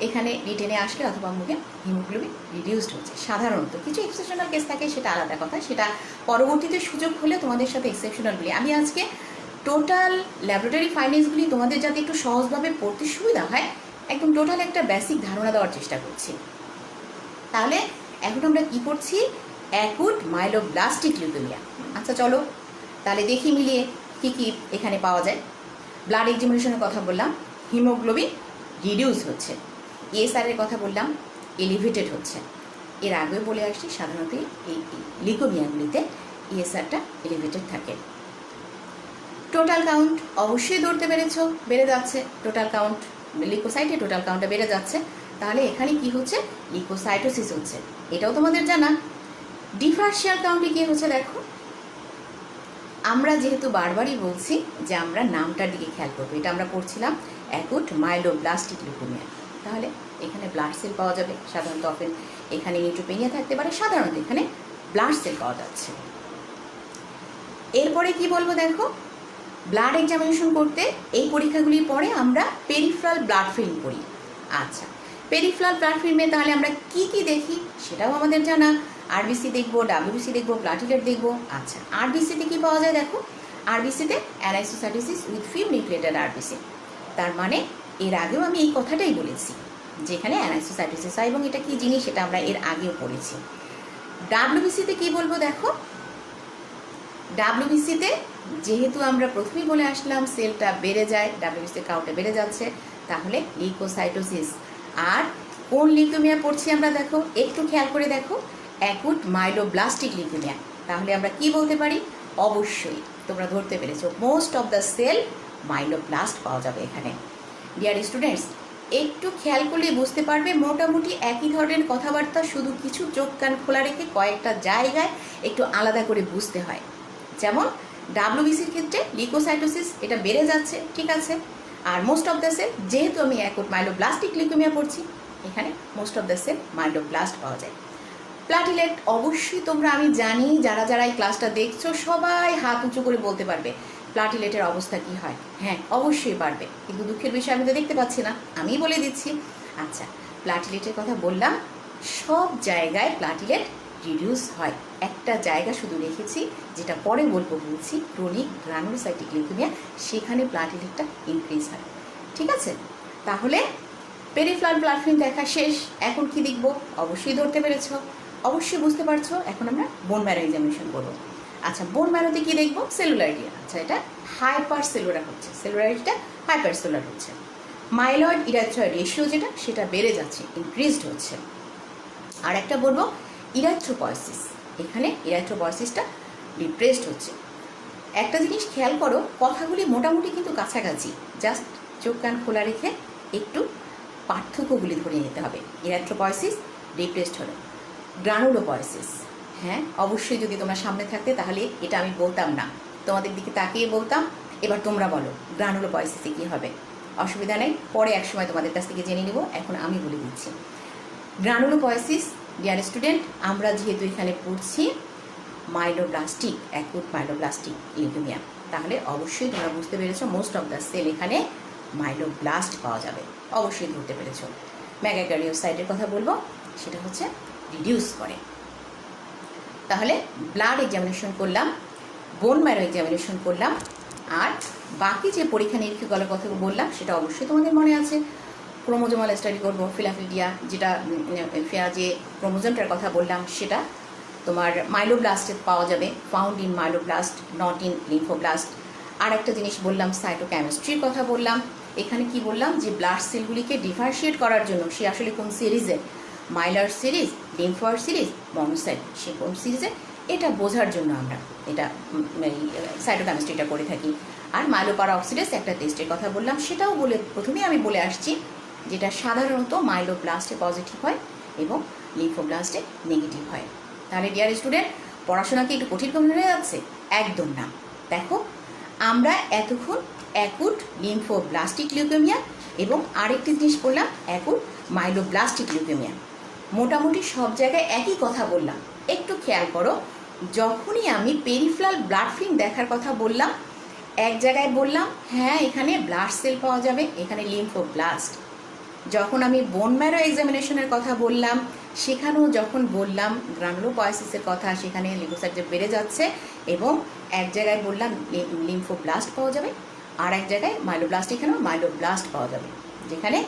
এখানে রিটেনে আসলে অথবা মুখে হিমোগ্লোবিন রিডিউসড হচ্ছে সাধারণত। কিছু এক্সেপশনাল কেস থাকে, সেটা আলাদা কথা, সেটা পরবর্তীতে সুযোগ হলে তোমাদের সাথে এক্সেপশনালগুলি আমি আজকে টোটাল ল্যাবরেটরি ফাইন্ডিংসগুলি তোমাদের যাতে একটু সহজভাবে পড়তে সুবিধা হয়, একদম টোটাল একটা বেসিক ধারণা দেওয়ার চেষ্টা করছি। তাহলে এখন আমরা কী করছি? Acute myeloblastic leukaemia. আচ্ছা চলো তাহলে দেখি মিলিয়ে কী কী এখানে পাওয়া যায়। ব্লাড এক্সামিনেশনের কথা বললাম, হিমোগ্লোবিন রিডিউস হচ্ছে। ইএসআরের কথা বললাম, এলিভেটেড হচ্ছে। এর আগেও বলে আসছি সাধারণত এই লিউকেমিয়াগুলিতে ইএসআরটা এলিভেটেড থাকে। টোটাল কাউন্ট অবশ্যই ধরতে পেরেছো, বেড়ে যাচ্ছে টোটাল কাউন্ট, লিউকোসাইটে টোটাল কাউন্টটা বেড়ে যাচ্ছে। তাহলে এখানে কি হচ্ছে? লিউকোসাইটোসিস হচ্ছে, এটাও তোমাদের জানা। ডিফারেন্সিয়াল কাউন্টে কী হচ্ছে দেখো, আমরা যেহেতু বারবারই বলছি যে আমরা নামটার দিকে খেয়াল করবো, এটা আমরা পড়ছিলাম অ্যাকুট মাইলোব্লাস্টিক লিউকেমিয়া। তাহলে এখানে ব্লাড সেল পাওয়া যাবে, সাধারণত অফেন এখানে নিউট্রোপেনিয়া থাকতে পারে, সাধারণত এখানে ব্লাড সেল পাওয়া যাচ্ছে। এরপরে কি বলবো দেখো, ব্লাড এক্সামিনেশন করতে এই পরীক্ষাগুলির পরে আমরা পেরিফেরাল ব্লাড ফিল্ম করি। আচ্ছা, পেরিফেরাল ব্লাড ফিল্মে তাহলে আমরা কি কি দেখি সেটাও আমাদের জানা। আরবিসি দেখবো, ডাব্লিউবিসি দেখবো, প্লাটিলেট দেখবো। আচ্ছা, আরবিসিতে কী পাওয়া যায় দেখো, আরবিসিতে অ্যানাইসোসাইটোসিস উইথ ফিউ নিউক্লিয়েটেড আরবিসি। তার মানে এর আগেও আমি এই কথাটাই বলেছি যেখানে অ্যানাইসোসাইটোসিস হয়, এবং এটা কী জিনিস সেটা আমরা এর আগেও পড়েছি। ডাব্লিউবিসিতে কী বলবো দেখো, ডাব্লিউবিসিতে যেহেতু আমরা প্রথমেই বলে আসলাম সেলটা বেড়ে যায়, ডাব্লিউবিসি কাউন্টে বেড়ে যাচ্ছে, তাহলে লিউকোসাইটোসিস। আর কোন লিউকেমিয়া পড়ছি আমরা দেখো, একটু খেয়াল করে দেখো, অ্যাকুট মাইলোব্লাস্টিক লিউকেমিয়া। তাহলে আমরা কি বলতে পারি? অবশ্যই তোমরা ধরতে পেরেছো, most of the cell myeloblast পাওয়া যাবে এখানে। ডিয়ার স্টুডেন্টস, একটু খেয়াল করলে বুঝতে পারবে মোটামুটি একই ধরনের কথাবার্তা, শুধু কিছু চোখ কান খোলা রেখে কয়েকটা জায়গায় একটু আলাদা করে বুঝতে হয়। যেমন ডাব্লিউবিসির ক্ষেত্রে লিউকোসাইটোসিস এটা বেড়ে যাচ্ছে, ঠিক আছে। আর মোস্ট অফ দ্য সেল, যেহেতু আমি অ্যাকুট মাইলোব্লাস্টিক লিউকেমিয়া পড়ছি, এখানে most of the cell myeloblast পাওয়া যায়। প্লাটিলেট অবশ্যই তোমরা, আমি জানি যারা যারা এই ক্লাসটা দেখছো সবাই হাত উঁচু করে বলতে পারবে প্লাটিলেটের অবস্থা কি হয়। হ্যাঁ, অবশ্যই পারবে, কিন্তু দুঃখের বিষয় আমি তো দেখতে পাচ্ছি না, আমিই বলে দিচ্ছি। আচ্ছা, প্লাটিলেটের কথা বললাম, সব জায়গায় প্লাটিলেট রিডিউস হয়, একটা জায়গা শুধু রেখেছি যেটা পরে বলছি, ক্রনিক গ্রানুলোসাইটিক লিউকেমিয়া, সেখানে প্লাটিলেটটা ইনক্রিজ হয়, ঠিক আছে। তাহলে পেরিফেরাল ব্লাড ফিল্ম দেখা শেষ, এখন কি দেখব? অবশ্যই ধরতে পেরেছো, অবশ্যই বুঝতে পারছো। এখন আমরা বোন ম্যারো এক্সামিনেশন করবো। আচ্ছা, বোন ম্যারোতে কি দেখবো? সেলুলারিটি। আচ্ছা, এটা হাইপার সেলুলার হচ্ছে, সেলুলারিটিটা হাইপার সেলুলার হচ্ছে। মাইলয়েড ইরাথ্রয়েড রেশিও যেটা, সেটা বেড়ে যাচ্ছে, ইনক্রিজড হচ্ছে। আর একটা বলবো ইরাথ্রোপয়েসিস, এখানে ইরাথ্রোপয়েসিসটা ডিপ্রেসড হচ্ছে। একটা জিনিস খেয়াল করো, কথাগুলি মোটামুটি কিন্তু কাছাকাছি, জাস্ট চোখ কান খোলা রেখে একটু পার্থক্যগুলি ধরে নিতে হবে। ইরাথ্রোপয়েসিস ডিপ্রেসড হলো। গ্রানুলোপয়েসিস, হ্যাঁ অবশ্যই যদি তোমরা সামনে থাকতে তাহলে এটা আমি বলতাম না, তোমাদের দিকে তাকিয়ে বলতাম। এবার তোমরা বলো গ্রানুলোপয়েসিসে কী হবে? অসুবিধা নেই, পরে এক সময় তোমাদের কাছ থেকে জেনে নেব, এখন আমি বলে দিচ্ছি। গ্রানুলোপয়েসিস, ডিয়ার স্টুডেন্ট, আমরা যেহেতু এখানে পড়ছি মাইলোব্লাস্টিক, অ্যাকুট মাইলোব্লাস্টিক লিউকেমিয়া, তাহলে অবশ্যই তোমরা বুঝতে পেরেছো মোস্ট অফ দ্য সেল এখানে মাইলোব্লাস্ট পাওয়া যাবে, অবশ্যই ধরতে পেরেছো। ম্যাগাকারিওসাইটের কথা বলবো, সেটা হচ্ছে রিডিউস করে। তাহলে ব্লাড এক্সামিনেশন করলাম, বোন ম্যারো এক্সামিনেশন করলাম, আর বাকি যে পরীক্ষা নিরীক্ষাগুলোর কথা বললাম সেটা অবশ্যই তোমাদের মনে আছে। ক্রোমোজোমাল স্টাডি করবো, ফিলাফিলিয়া, যেটা যে ক্রোমোজোমটার কথা বললাম সেটা তোমার মাইলোব্লাস্টে পাওয়া যাবে, found in myeloblast, not in lymphoblast. আর একটা জিনিস বললাম, সাইটোকেমিস্ট্রির কথা বললাম। এখানে কি বললাম, যে ব্লাড সেলগুলিকে ডিফারেন্সিয়েট করার জন্য সে আসলে কোন সিরিজে, মাইলার সিরিজ, লিম্ফয়েড সিরিজ, মনোসাইট, সে কোন সিরিজে, এটা বোঝার জন্য আমরা এটা সাইটোকেমিস্ট্রিটা করে থাকি। আর মাইলোপারঅক্সিডেজ একটা টেস্টের কথা বললাম, সেটাও প্রথমেই আমি বলে আসছি, যেটা সাধারণত মাইলোব্লাস্টে পজিটিভ হয় এবং লিম্ফোব্লাস্টে নেগেটিভ হয়। তাহলে ডিয়ার স্টুডেন্ট, পড়াশোনা কি একটু কঠিন হয়ে যাচ্ছে? একদম না। দেখো, আমরা এতক্ষণ অ্যাকুট লিম্ফোব্লাস্টিক লিউকেমিয়া এবং আরেকটি জিনিস বললাম অ্যাকুট মাইলোব্লাস্টিক লিউকেমিয়া, মোটামুটি সব জায়গায় একই কথা বললাম। একটু খেয়াল করো, যখনই আমি পেরিফেরাল ব্লাড ফিল্ম দেখার কথা বললাম, এক জায়গায় বললাম হ্যাঁ এখানে ব্লাড সেল পাওয়া যাবে, এখানে লিম্ফোব্লাস্ট। যখন আমি বোন ম্যারো এক্সামিনেশনের কথা বললাম, সেখানেও যখন বললাম গ্রানুলোপয়েসিসের কথা, সেখানে লিউকোসাইট বেড়ে যাচ্ছে এবং এক জায়গায় বললাম লিম্ফোব্লাস্ট পাওয়া যাবে, আর এক জায়গায় মাইলোব্লাস্ট, এখানেও মাইলোব্লাস্ট পাওয়া যাবে, যেখানে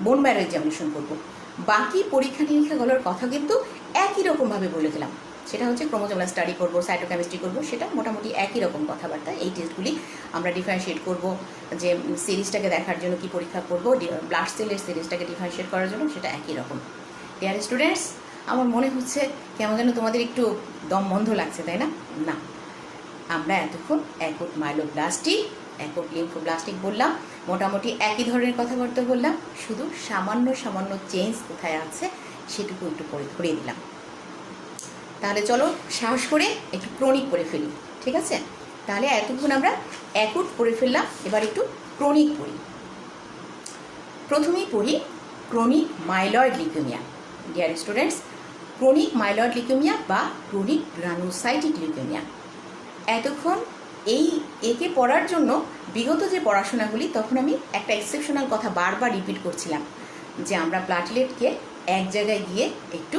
বোন ম্যারো এক্সামিনেশন করবো। বাকি পরীক্ষা নিরীক্ষাগুলোর কথা কিন্তু একই রকমভাবে বলে দিলাম, সেটা হচ্ছে ক্রোমোজোমাল স্টাডি করবো, সাইটোকেমিস্ট্রি করবো, সেটা মোটামুটি একই রকম কথাবার্তা। এই টেস্টগুলি আমরা ডিফারেন্সিয়েট করব, যে সিরিজটাকে দেখার জন্য কি পরীক্ষা করব, ব্লাড সেলের সিরিজটাকে ডিফারেন্সিয়েট করার জন্য, সেটা একই রকম। ডিয়ার স্টুডেন্টস, আমার মনে হচ্ছে কেমন যেন তোমাদের একটু দম বন্ধ লাগছে, তাই না? না, আমরা এতক্ষণ অ্যাকুট মাইলোব্লাস্টিক, অ্যাকুট লিম্ফোব্লাস্টিক বললাম, মোটামুটি একই ধরনের কথাবার্তা বললাম, শুধু সামান্য সামান্য চেঞ্জ কোথায় আছে সেটুকু একটু করে ধরিয়ে দিলাম। তাহলে চলো সাহস করে একটু ক্রনিক করে ফেলি, ঠিক আছে? তাহলে এতক্ষণ আমরা অ্যাকুট পড়ে ফেললাম, এবার একটু ক্রনিক পড়ি। প্রথমেই পড়ি chronic myeloid leukaemia. Dear students, chronic myeloid leukaemia বা ক্রনিক গ্রানুলোসাইটিক লিউকেমিয়া, এতক্ষণ একে পড়ার জন্য বিগত যে পড়াশোনাগুলি, তখন আমি একটা এক্সেপশনাল কথা বারবার রিপিট করছিলাম, যে আমরা প্লাটিলেটকে এক জায়গায় গিয়ে একটু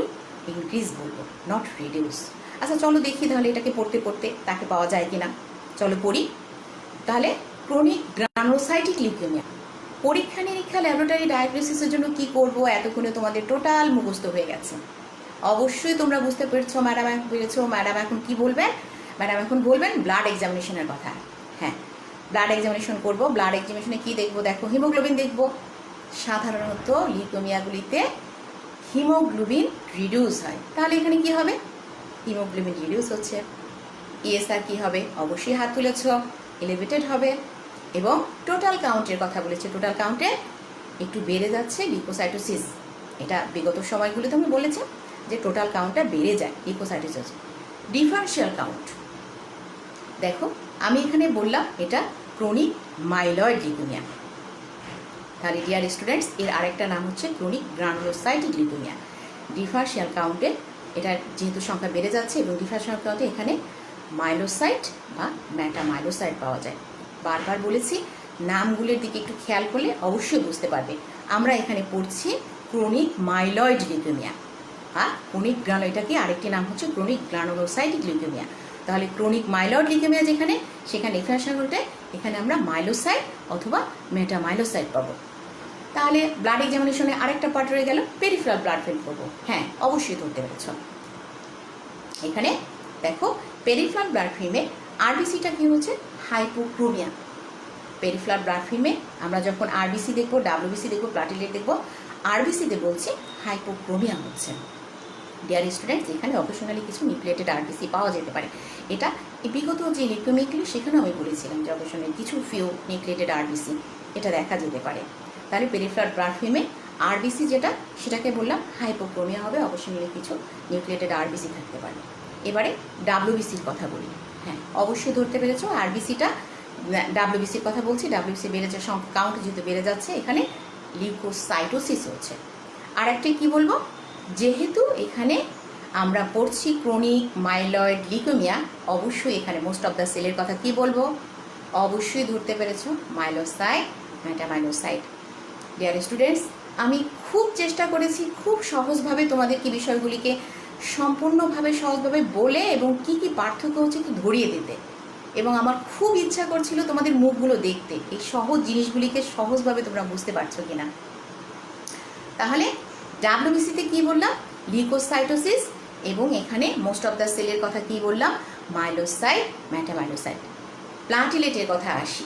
ইনক্রিজ বলবো, নট রিডিউস। আচ্ছা চলো দেখি তাহলে এটাকে পড়তে পড়তে তাকে পাওয়া যায় কিনা, চলো পড়ি। তাহলে ক্রনিক গ্রানুলোসাইটিক লিউকেমিয়া, পরীক্ষা নিরীক্ষা ল্যাবরেটরি ডায়াগনোসিসের জন্য কি করব, এতক্ষণে তোমাদের টোটাল মুখস্থ হয়ে গেছে। অবশ্যই তোমরা বুঝতে পেরেছো ম্যাডাম এখন কি বলবেন, ম্যাডাম এখন বলবেন ব্লাড এক্সামিনেশনের কথা। হ্যাঁ, ব্লাড এক্সামিনেশন করব। ব্লাড এক্সামিনেশনে কি দেখব? দেখো, হিমোগ্লোবিন দেখব। সাধারণত লিউকেমিয়াগুলিতে হিমোগ্লোবিন রিডিউস হয়, তাহলে এখানে কি হবে? হিমোগ্লোবিন রিডিউস হচ্ছে। ইএসআর কি হবে? অবশ্যই হাত তুলেছ, এলিভেটেড হবে। এবং টোটাল কাউন্টের কথা বলেছে, টোটাল কাউন্টে একটু বেড়ে যাচ্ছে লিউকোসাইটোসিস। এটা বিগত সময়গুলোতে আমি বলেছি যে টোটাল কাউন্টটা বেড়ে যায় লিউকোসাইটোসিস। ডিফারেন্সিয়াল কাউন্ট দেখো, আমি এখানে বললাম এটা ক্রনিক মাইলয়েড লিউকেমিয়া। তাহলে ডিয়ার স্টুডেন্টস, এর আরেকটা নাম হচ্ছে ক্রনিক গ্রানুলোসাইটিক লিউকেমিয়া। ডিফারেন্সিয়াল কাউন্টে এটা যেহেতু সংখ্যা বেড়ে যাচ্ছে এবং ডিফারেন্সিয়াল কাউন্টে এখানে মাইলোসাইট বা মেটামাইলোসাইট পাওয়া যায়। বারবার বলেছি, নামগুলোর দিকে একটু খেয়াল করলে অবশ্যই বুঝতে পারবে। আমরা এখানে পড়ছি ক্রনিক মাইলয়েড লিউকেমিয়া আর ক্রনিক এটাকে আরেকটি নাম হচ্ছে ক্রনিক গ্রানুলোসাইটিক লিউকেমিয়া। তাহলে ক্রনিক মাইলয়েড লিউকেমিয়া যেখানে, সেখানে ডিফারেন্সিয়াল কাউন্টে এখানে আমরা মাইলোসাইট অথবা মেটামাইলোসাইট পাবো। তাহলে ব্লাড এক্সামিনেশনে আরেকটা পার্ট রয়ে গেল, পেরিফেরাল ব্লাড ফিল্ম করবো। হ্যাঁ, অবশ্যই ধরতে পেরেছ। এখানে দেখো, পেরিফেরাল ব্লাড ফিল্মে আরবিসিটা কি হচ্ছে? হাইপোক্রোমিয়া। পেরিফেরাল ব্লাড ফিল্মে আমরা যখন আরবিসি দেখবো, ডাব্লিউবিসি দেখবো, প্লাটিলেট দেখবো, আরবিসিতে বলছি হাইপোক্রোমিয়া হচ্ছে। ডিয়ার স্টুডেন্টস, এখানে অকেশনালি কিছু নিউক্লিয়েটেড আরবিসি পাওয়া যেতে পারে। এটা বিগত যে লিউকেমিয়াগুলি সেখানেও আমি বলেছিলাম যে অকেশনালি কিছু ফিউ নিউক্লিয়েটেড আরবিসি এটা দেখা যেতে পারে। তাহলে পেরিফেরাল ব্লাড ফিল্মে আরবিসি যেটা, সেটাকে বললাম হাইপোক্রোমিয়া হবে, অকেশনালি কিছু নিউক্লিয়েটেড আরবিসি থাকতে পারে। এবারে ডাব্লিউবিসির কথা বলি। হ্যাঁ, অবশ্যই ধরতে পেরেছ, আরবিসিটা ডাব্লিউবিসির কথা বলছি। ডাব্লিউবিসি বেড়েছে, কাউন্ট যেহেতু বেড়ে যাচ্ছে, এখানে লিউকোসাইটোসিস হচ্ছে। আর একটা কি বলবো, যেহেতু এখানে আমরা পড়ছি ক্রনিক মাইলয়েড লিউকেমিয়া, অবশ্যই এখানে মোস্ট অফ দ্য সেলের কথা কি বলবো? অবশ্যই ধরতে পেরেছ, মাইলোসাইট, মেটামাইলোসাইট। ডিয়ার স্টুডেন্টস, আমি খুব চেষ্টা করেছি খুব সহজভাবে তোমাদেরকে বিষয়গুলিকে সম্পূর্ণভাবে সহজভাবে বলে এবং কি কি পার্থক্য হচ্ছে একটু ধরিয়ে দিতে, এবং আমার খুব ইচ্ছা করছিল তোমাদের মুখগুলো দেখতে, এই সহজ জিনিসগুলিকে সহজভাবে তোমরা বুঝতে পারছো কিনা। তাহলে ডাব্লিউবিসিতে কি বললাম? লিউকোসাইটোসিস, এবং এখানে মোস্ট অফ দ্য সেলের কথা কি বললাম? মাইলোসাইট, মেটামাইলোসাইট। প্লাটিলেটের কথা আসি,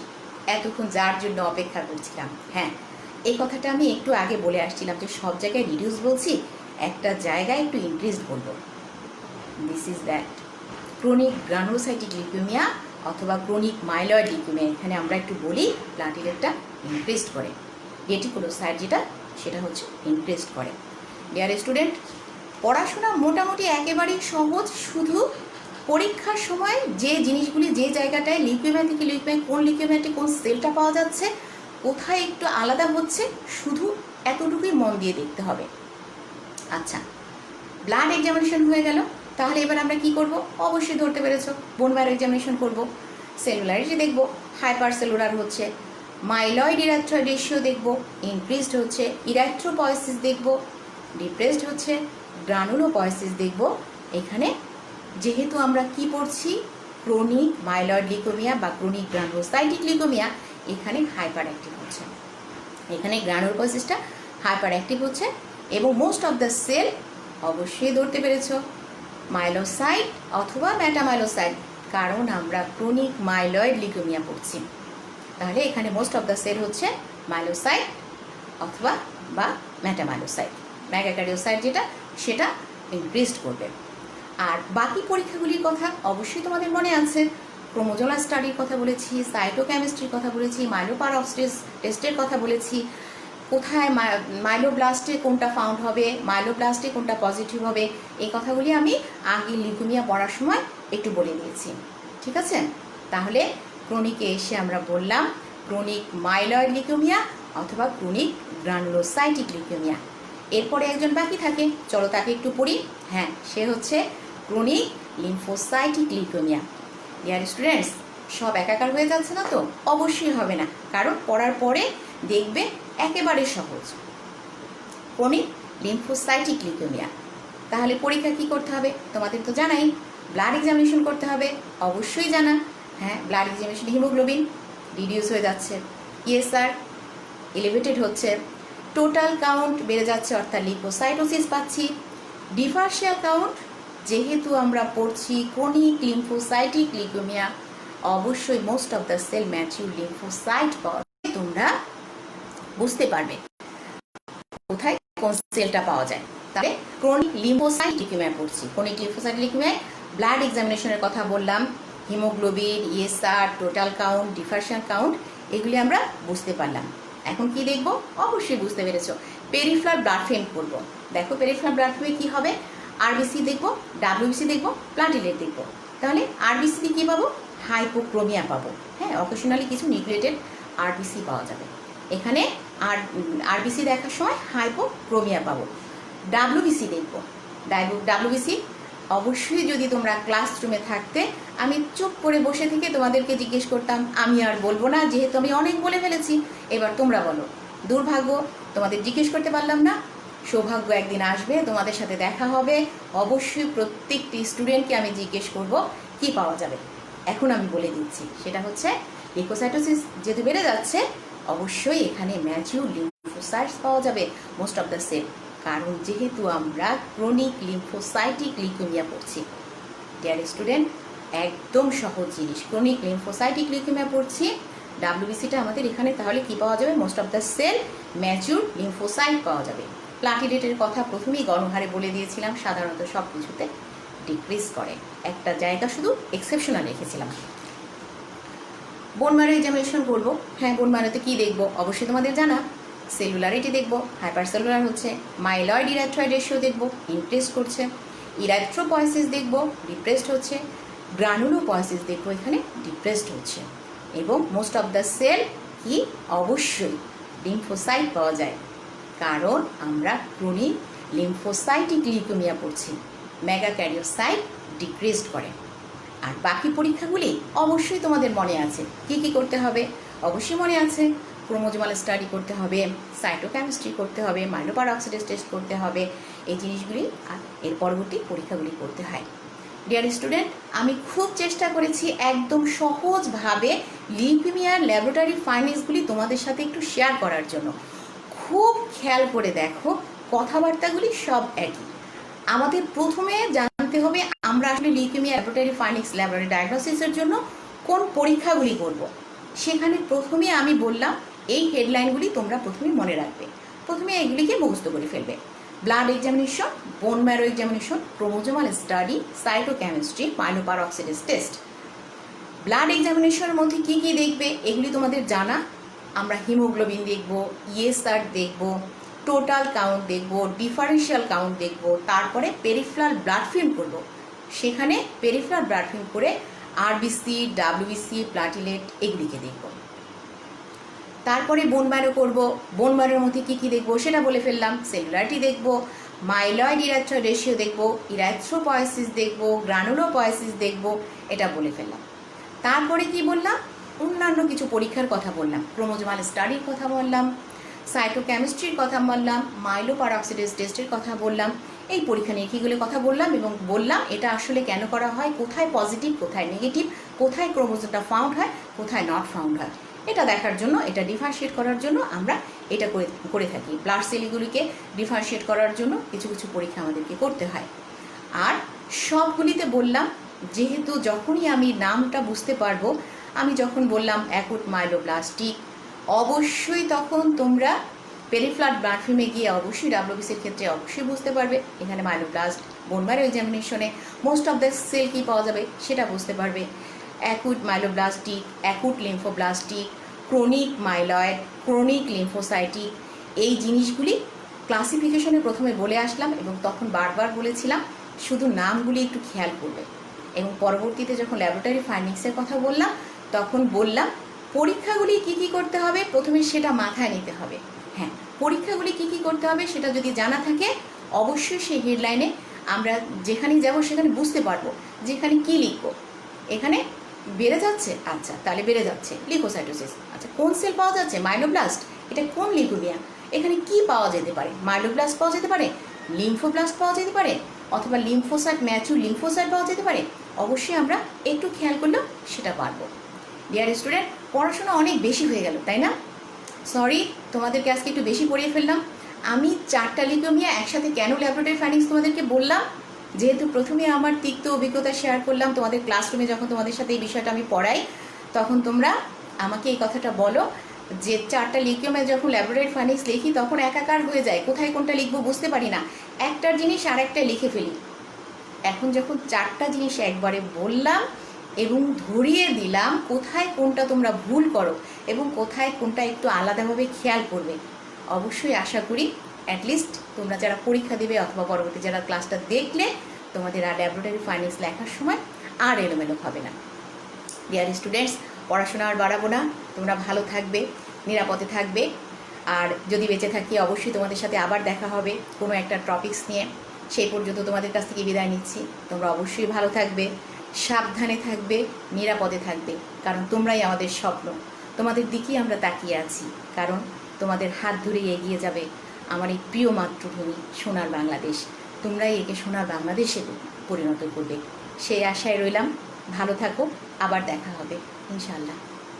এতক্ষণ যার জন্য অপেক্ষা করছিলাম। হ্যাঁ, এই কথাটা আমি একটু আগে বলে আসছিলাম যে সব জায়গায় রিডিউস বলছি, একটা জায়গায় একটু ইনক্রিজড বলবো। This is that chronic granulocytic leukaemia অথবা ক্রনিক মাইলয়েড লিউকেমিয়া। এখানে আমরা একটু বলি প্লাটিলেটটা ইনক্রিজড করে, রেটিকুলোসাইট যেটা, সেটা হচ্ছে ইনক্রিজড করে। ডিয়ার স্টুডেন্ট, পড়াশোনা মোটামুটি একেবারেই সহজ, শুধু পরীক্ষার সময় যে জিনিসগুলি, যে জায়গাটায় লিউকেমিয়া থেকে লিউকেমিয়া, কোন লিউকেমিয়াতে কোন সেলটা পাওয়া যাচ্ছে, কোথায় একটু আলাদা হচ্ছে, শুধু এতটুকুই মন দিয়ে দেখতে হবে। আচ্ছা, ব্লাড এক্সামিনেশন হয়ে গেল। তাহলে এবার আমরা কি করব? অবশ্যই ধরতে পেরেছ, বোন ম্যারো এক্সামিনেশন করব। সেলুলারিটি দেখব, হাইপার সেলুলার হচ্ছে। মাইলয়েড ইরাথ্রয়েড রেশিও দেখব, ইনক্রিজড হচ্ছে। ইরাথ্রোপয়েসিস দেখব, ডিপ্রেসড হচ্ছে। গ্রানুলোপয়েসিস দেখব। এখানে যেহেতু আমরা কি পড়ছি, ক্রনিক মাইলয়েড লিউকেমিয়া বা ক্রনিক গ্রানুলোসাইটিক লিউকেমিয়া, এখানে হাইপার অ্যাক্টিভ হচ্ছে, এখানে গ্রানুলোপয়েসিসটা হাইপার অ্যাক্টিভ হচ্ছে। এবং মোস্ট অফ দ্য সেল অবশ্যই ধরতে পেরেছ, মাইলোসাইট অথবা মেটামাইলোসাইট, কারণ আমরা ক্রনিক মাইলয়েড লিউকেমিয়া পড়ছি। তাহলে এখানে মোস্ট অফ দ্য সেল হচ্ছে মাইলোসাইট অথবা বা মেটামাইলোসাইট। ম্যাগাকারিওসাইট যেটা, সেটা ইনক্রিজড করবে। আর বাকি পরীক্ষাগুলির কথা অবশ্যই তোমাদের মনে আছে, ক্রোমোজোমাল স্টাডির কথা বলেছি, সাইটোকেমিস্ট্রির কথা বলেছি, মাইলোপারঅক্সিস টেস্টের কথা বলেছি, কোথায় মাইলোব্লাস্টে কোনটা ফাউন্ড হবে, মাইলোব্লাস্টে কোনটা পজিটিভ হবে, এই কথাগুলি আমি আগে লিউকেমিয়া পড়ার সময় একটু বলে দিয়েছি। ঠিক আছে? তাহলে ক্রনিকে এসে আমরা বললাম ক্রনিক মাইলয়েড লিউকেমিয়া অথবা ক্রনিক গ্রানুলোসাইটিক লিউকেমিয়া। এরপরে একজন বাকি থাকে, চলো তাকে একটু পড়ি। হ্যাঁ, সে হচ্ছে chronic lymphocytic leukaemia. Dear students, সব একাকার হয়ে যাচ্ছে না তো? অবশ্যই হবে না, কারণ পড়ার পরে দেখবে একেবারে সহজ। Chronic lymphocytic leukaemia. তাহলে পরীক্ষা কি করতে হবে তোমাদের তো জানাই, ব্লাড এক্সামিনেশন করতে হবে, অবশ্যই জানা। হ্যাঁ, ব্লাড এক্সামিনেশন হিমোগ্লোবিন রিডিউস হয়ে যাচ্ছে, ইএসআর এলিভেটেড হচ্ছে, টোটাল কাউন্ট বেড়ে যাচ্ছে অর্থাৎ লিউকোসাইটোসিস পাচ্ছি, ডিফারেন্সিয়াল কাউন্ট যেহেতু আমরা পড়ছি ক্রনিক লিম্ফোসাইটিক লিউকেমিয়া, অবশ্যই most of the cell mature lymphocyte পাওয়া যায়। তোমরা বুঝতে পারবে কোথায় কোন সেলটা পাওয়া যায়। তাহলে ক্রনিক লিম্ফোসাইট লিউকেমিয়া পড়ছি। ক্রনিক লিম্ফোসাইট লিউকেমিয়ায় ব্লাড এক্সামিনেশনের কথা বললাম, haemoglobin, ESR, total count, differential count, এগুলি আমরা বুঝতে পারলাম। এখন কি দেখব? অবশ্যই বুঝতে পেরেছো, পেরিফেরাল ব্লাড ফিল্ম করবো। দেখো পেরিফেরাল ব্লাড ফিল্মে কি হবে? আরবিসি দেখবো, ডাব্লিউবিসি দেখবো, প্লাটিলেট দেখবো। তাহলে আরবিসি কি পাবো? হাইপোক্রোমিয়া পাবো। হ্যাঁ, অকেশনালি কিছু নিউক্লিয়েটেড আরবিসি পাওয়া যাবে। এখানে আরবিসি দেখার সময় হাইপোক্রোমিয়া পাবো। ডাব্লিউবিসি দেখবো। ডাব্লিউবিসি অবশ্যই যদি তোমরা ক্লাসরুমে থাকতে আমি চুপ করে বসে থেকে তোমাদেরকে জিজ্ঞেস করতাম, আমি আর বলবো না, যেহেতু আমি অনেক বলে ফেলেছি, এবার তোমরা বলো। দুর্ভাগ্য, তোমাদের জিজ্ঞেস করতে পারলাম না। সৌভাগ্য একদিন আসবে, তোমাদের সাথে দেখা হবে, অবশ্যই প্রত্যেকটি স্টুডেন্টকে আমি জিজ্ঞেস করব কি পাওয়া যাবে। এখন আমি বলে দিচ্ছি, সেটা হচ্ছে লিউকোসাইটোসিস যেহেতু বেড়ে যাচ্ছে, অবশ্যই এখানে ম্যাচিউর লিম্ফোসাইটস পাওয়া যাবে মোস্ট অফ দ্য সেল, কারণ যেহেতু আমরা ক্রনিক লিম্ফোসাইটিক লিউকেমিয়া পড়ছি। ডিয়ার স্টুডেন্ট, একদম সহজ জিনিস, ক্রনিক লিম্ফোসাইটিক লিউকেমিয়া পড়ছি। ডাব্লিউবিসিটা আমাদের এখানে তাহলে কি পাওয়া যাবে? Most of the cell mature lymphocyte পাওয়া যাবে। প্লাটিলেটের কথা প্রথমেই গণহারে বলে দিয়েছিলাম, সাধারণত সব কিছুতে ডিক্রিজ করে, একটা জায়গা শুধু এক্সেপশনাল রেখেছিলাম। বোন ম্যারো এক্সামিনেশন করবো। হ্যাঁ, বোন ম্যারোতে কী দেখবো? অবশ্যই তোমাদের জানা, সেলুলারিটি দেখবো, হাইপার সেলুলার হচ্ছে, মাইলয়েড ইরাথ্রয়েড রেশিও দেখবো, ইনক্রিজ করছে, ইরাথ্রোপয়েসিস দেখবো, ডিপ্রেসড হচ্ছে, গ্রানুলোপয়েসিস দেখবো, এখানে ডিপ্রেসড হচ্ছে, এবং মোস্ট অফ দ্য সেল কি অবশ্যই লিম্ফোসাইট পাওয়া যায়, কারণ আমরা ক্রনিক লিম্ফোসাইটিক লিউকেমিয়া পড়ছি। মেগাক্যারিওসাইট ডিক্রিজড করে। আর বাকি পরীক্ষাগুলি অবশ্যই তোমাদের মনে আছে, কি কি করতে হবে? অবশ্যই মনে আছে, ক্রোমোজোমাল স্টাডি করতে হবে, সাইটোকেমিস্ট্রি করতে হবে, মাইলোপারঅক্সিডেজ টেস্ট করতে হবে, এই জিনিসগুলি আর এর পরবর্তী পরীক্ষাগুলি করতে হয়। ডিয়ার স্টুডেন্ট, আমি খুব চেষ্টা করেছি একদম সহজভাবে লিউকেমিয়ার ল্যাবরেটরি ফাইন্ডিংসগুলি তোমাদের সাথে একটু শেয়ার করার জন্য। খুব খেয়াল করে দেখো, কথাবার্তাগুলি সব একই। আমাদের প্রথমে জানতে হবে আমরা আসলে লিউকেমিয়া ল্যাবরেটরি ফাইন্ডিংস, ল্যাবরেটরি ডায়াগনোসিসের জন্য কোন পরীক্ষাগুলি করব। সেখানে প্রথমে আমি বললাম এই হেডলাইনগুলি তোমরা প্রথমে মনে রাখবে, প্রথমে এগুলিকে মুখস্থ করে ফেলবে। Blood examination, bone marrow examination, chromosomal study, cytochemistry, myeloperoxidase test. Blood এক্সামিনেশনের মধ্যে কি কি দেখবে এগুলি তোমাদের জানা। আমরা হিমোগ্লোবিন দেখব, ইএসআর দেখব, টোটাল কাউন্ট দেখব, ডিফারেনশিয়াল কাউন্ট দেখব, তারপরে পেরিফেরাল ব্লাড ফিল্ম করব। সেখানে পেরিফেরাল ব্লাড ফিল্ম করে আরবিসি, ডাব্লিউবিসি, প্লাটিলেট এগুলিকে দেখব। তারপরে বোন ম্যারো করব। বোন ম্যারোর মধ্যে কী কী দেখব সেটা বলে ফেললাম। সেলুলারিটি দেখব, মাইলয়েড ইরাথ্রয়েড রেশিও দেখব, ইরাথ্রোপয়েসিস দেখব, গ্রানুলোপয়েসিস দেখব, এটা বলে ফেললাম। তারপরে কি বললাম? অন্যান্য কিছু পরীক্ষার কথা বললাম, ক্রোমোজোমাল স্টাডির কথা বললাম, সাইটোকেমিস্ট্রির কথা বললাম, মাইলোপারঅক্সিডেজ টেস্টের কথা বললাম, এই পরীক্ষা নিয়ে কীগুলো কথা বললাম, এবং বললাম এটা আসলে কেন করা হয়, কোথায় পজিটিভ, কোথায় নেগেটিভ, কোথায় ক্রোমোজোমটা ফাউন্ড হয়, কোথায় নট ফাউন্ড হয়, এটা দেখার জন্য, এটা ডিফারেন্সিয়েট করার জন্য আমরা এটা করে থাকি। ব্লাড সেলগুলিকে ডিফারেন্সিয়েট করার জন্য কিছু কিছু পরীক্ষা আমাদেরকে করতে হয়। আর সবগুলিতে বললাম, যেহেতু যখনই আমি নামটা বুঝতে পারবো, আমি যখন বললাম অ্যাকুট মাইলোব্লাস্টিক, অবশ্যই তখন তোমরা পেরিফেরাল ব্লাড ফিল্মে গিয়ে অবশ্যই ডাব্লিউবিসির ক্ষেত্রে অবশ্যই বুঝতে পারবে এখানে মাইলোব্লাস্ট। বোন ম্যারো এক্সামিনেশনে মোস্ট অফ দ্য সেল কী পাওয়া যাবে সেটা বুঝতে পারবে। Acute myeloblastic, acute lymphoblastic, chronic myeloid, chronic lymphocytic, এই জিনিসগুলি ক্লাসিফিকেশনে প্রথমে বলে আসলাম, এবং তখন বারবার বলেছিলাম শুধু নামগুলি একটু খেয়াল করবে। এবং পরবর্তীতে যখন ল্যাবরেটরি ফাইন্ডিংসের কথা বললাম, তখন বললাম পরীক্ষাগুলি কি কি করতে হবে, প্রথমে সেটা মাথায় নিতে হবে। হ্যাঁ, পরীক্ষাগুলি কি কি করতে হবে সেটা যদি জানা থাকে, অবশ্যই সেই হেডলাইনে আমরা যেখানেই যাব সেখানে বুঝতে পারবো যেখানে কি লিখবো। এখানে বেড়ে যাচ্ছে, আচ্ছা তাহলে বেড়ে যাচ্ছে লিউকোসাইটোসিস। আচ্ছা, কোন সেল পাওয়া যাচ্ছে? মাইলোব্লাস্ট। এটা কোন লিউকেমিয়া? এখানে কি পাওয়া যেতে পারে? মাইলোব্লাস্ট পাওয়া যেতে পারে, লিম্ফোব্লাস্ট পাওয়া যেতে পারে, অথবা লিম্ফোসাইট, ম্যাচিউর লিম্ফোসাইট পাওয়া যেতে পারে। অবশ্যই আমরা একটু খেয়াল করলেও সেটা পারবো। ডিয়ার স্টুডেন্ট, পড়াশোনা অনেক বেশি হয়ে গেল, তাই না? সরি, তোমাদেরকে আজকে একটু বেশি পড়িয়ে ফেললাম। আমি 4টা লিউকেমিয়া একসাথে কেন ল্যাবরেটরি ফাইন্ডিংস তোমাদেরকে বললাম, যেহেতু প্রথমে আমার তিক্ত অভিজ্ঞতা শেয়ার করলাম তোমাদের ক্লাসরুমে, যখন তোমাদের সাথে এই বিষয়টা আমি পড়াই, তখন তোমরা আমাকে এই কথাটা বলো যে 4টা লিথিয়ামে যখন ল্যাবরেটরি ফাইনিক্স লিখি তখন একাকার হয়ে যায়, কোথায় কোনটা লিখবো বুঝতে পারি না, একটার জিনিস আর একটা লিখে ফেলি। এখন যখন 4টা জিনিস একবারে বললাম এবং ধরিয়ে দিলাম কোথায় কোনটা তোমরা ভুল করো এবং কোথায় কোনটা একটু আলাদাভাবে খেয়াল করবে, অবশ্যই আশা করি অ্যাটলিস্ট তোমরা যারা পরীক্ষা দেবে অথবা পরবর্তী যারা ক্লাসটা দেখলে তোমাদের আর ল্যাবরেটরি ফাইনিক্স লেখার সময় আর এলোমেলো হবে না। ডিয়ার স্টুডেন্টস, পড়াশোনা আর বাড়াবো না, তোমরা ভালো থাকবে, নিরাপদে থাকবে, আর যদি বেঁচে থাকি অবশ্যই তোমাদের সাথে আবার দেখা হবে কোনো একটা টপিকস নিয়ে। সেই পর্যন্ত তোমাদের কাছ থেকে বিদায় নিচ্ছি। তোমরা অবশ্যই ভালো থাকবে, সাবধানে থাকবে, নিরাপদে থাকবে, কারণ তোমরাই আমাদের স্বপ্ন, তোমাদের দিকেই আমরা তাকিয়ে আছি, কারণ তোমাদের হাত ধরেই এগিয়ে যাবে আমার এই প্রিয় মাতৃভূমি সোনার বাংলাদেশ। তোমরাই একে সোনার বাংলাদেশে পরিণত করবে, সেই আশায় রইলাম। ভালো থাকো, আবার দেখা হবে ইনশাআল্লাহ।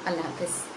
আল্লাহ হাফেজ।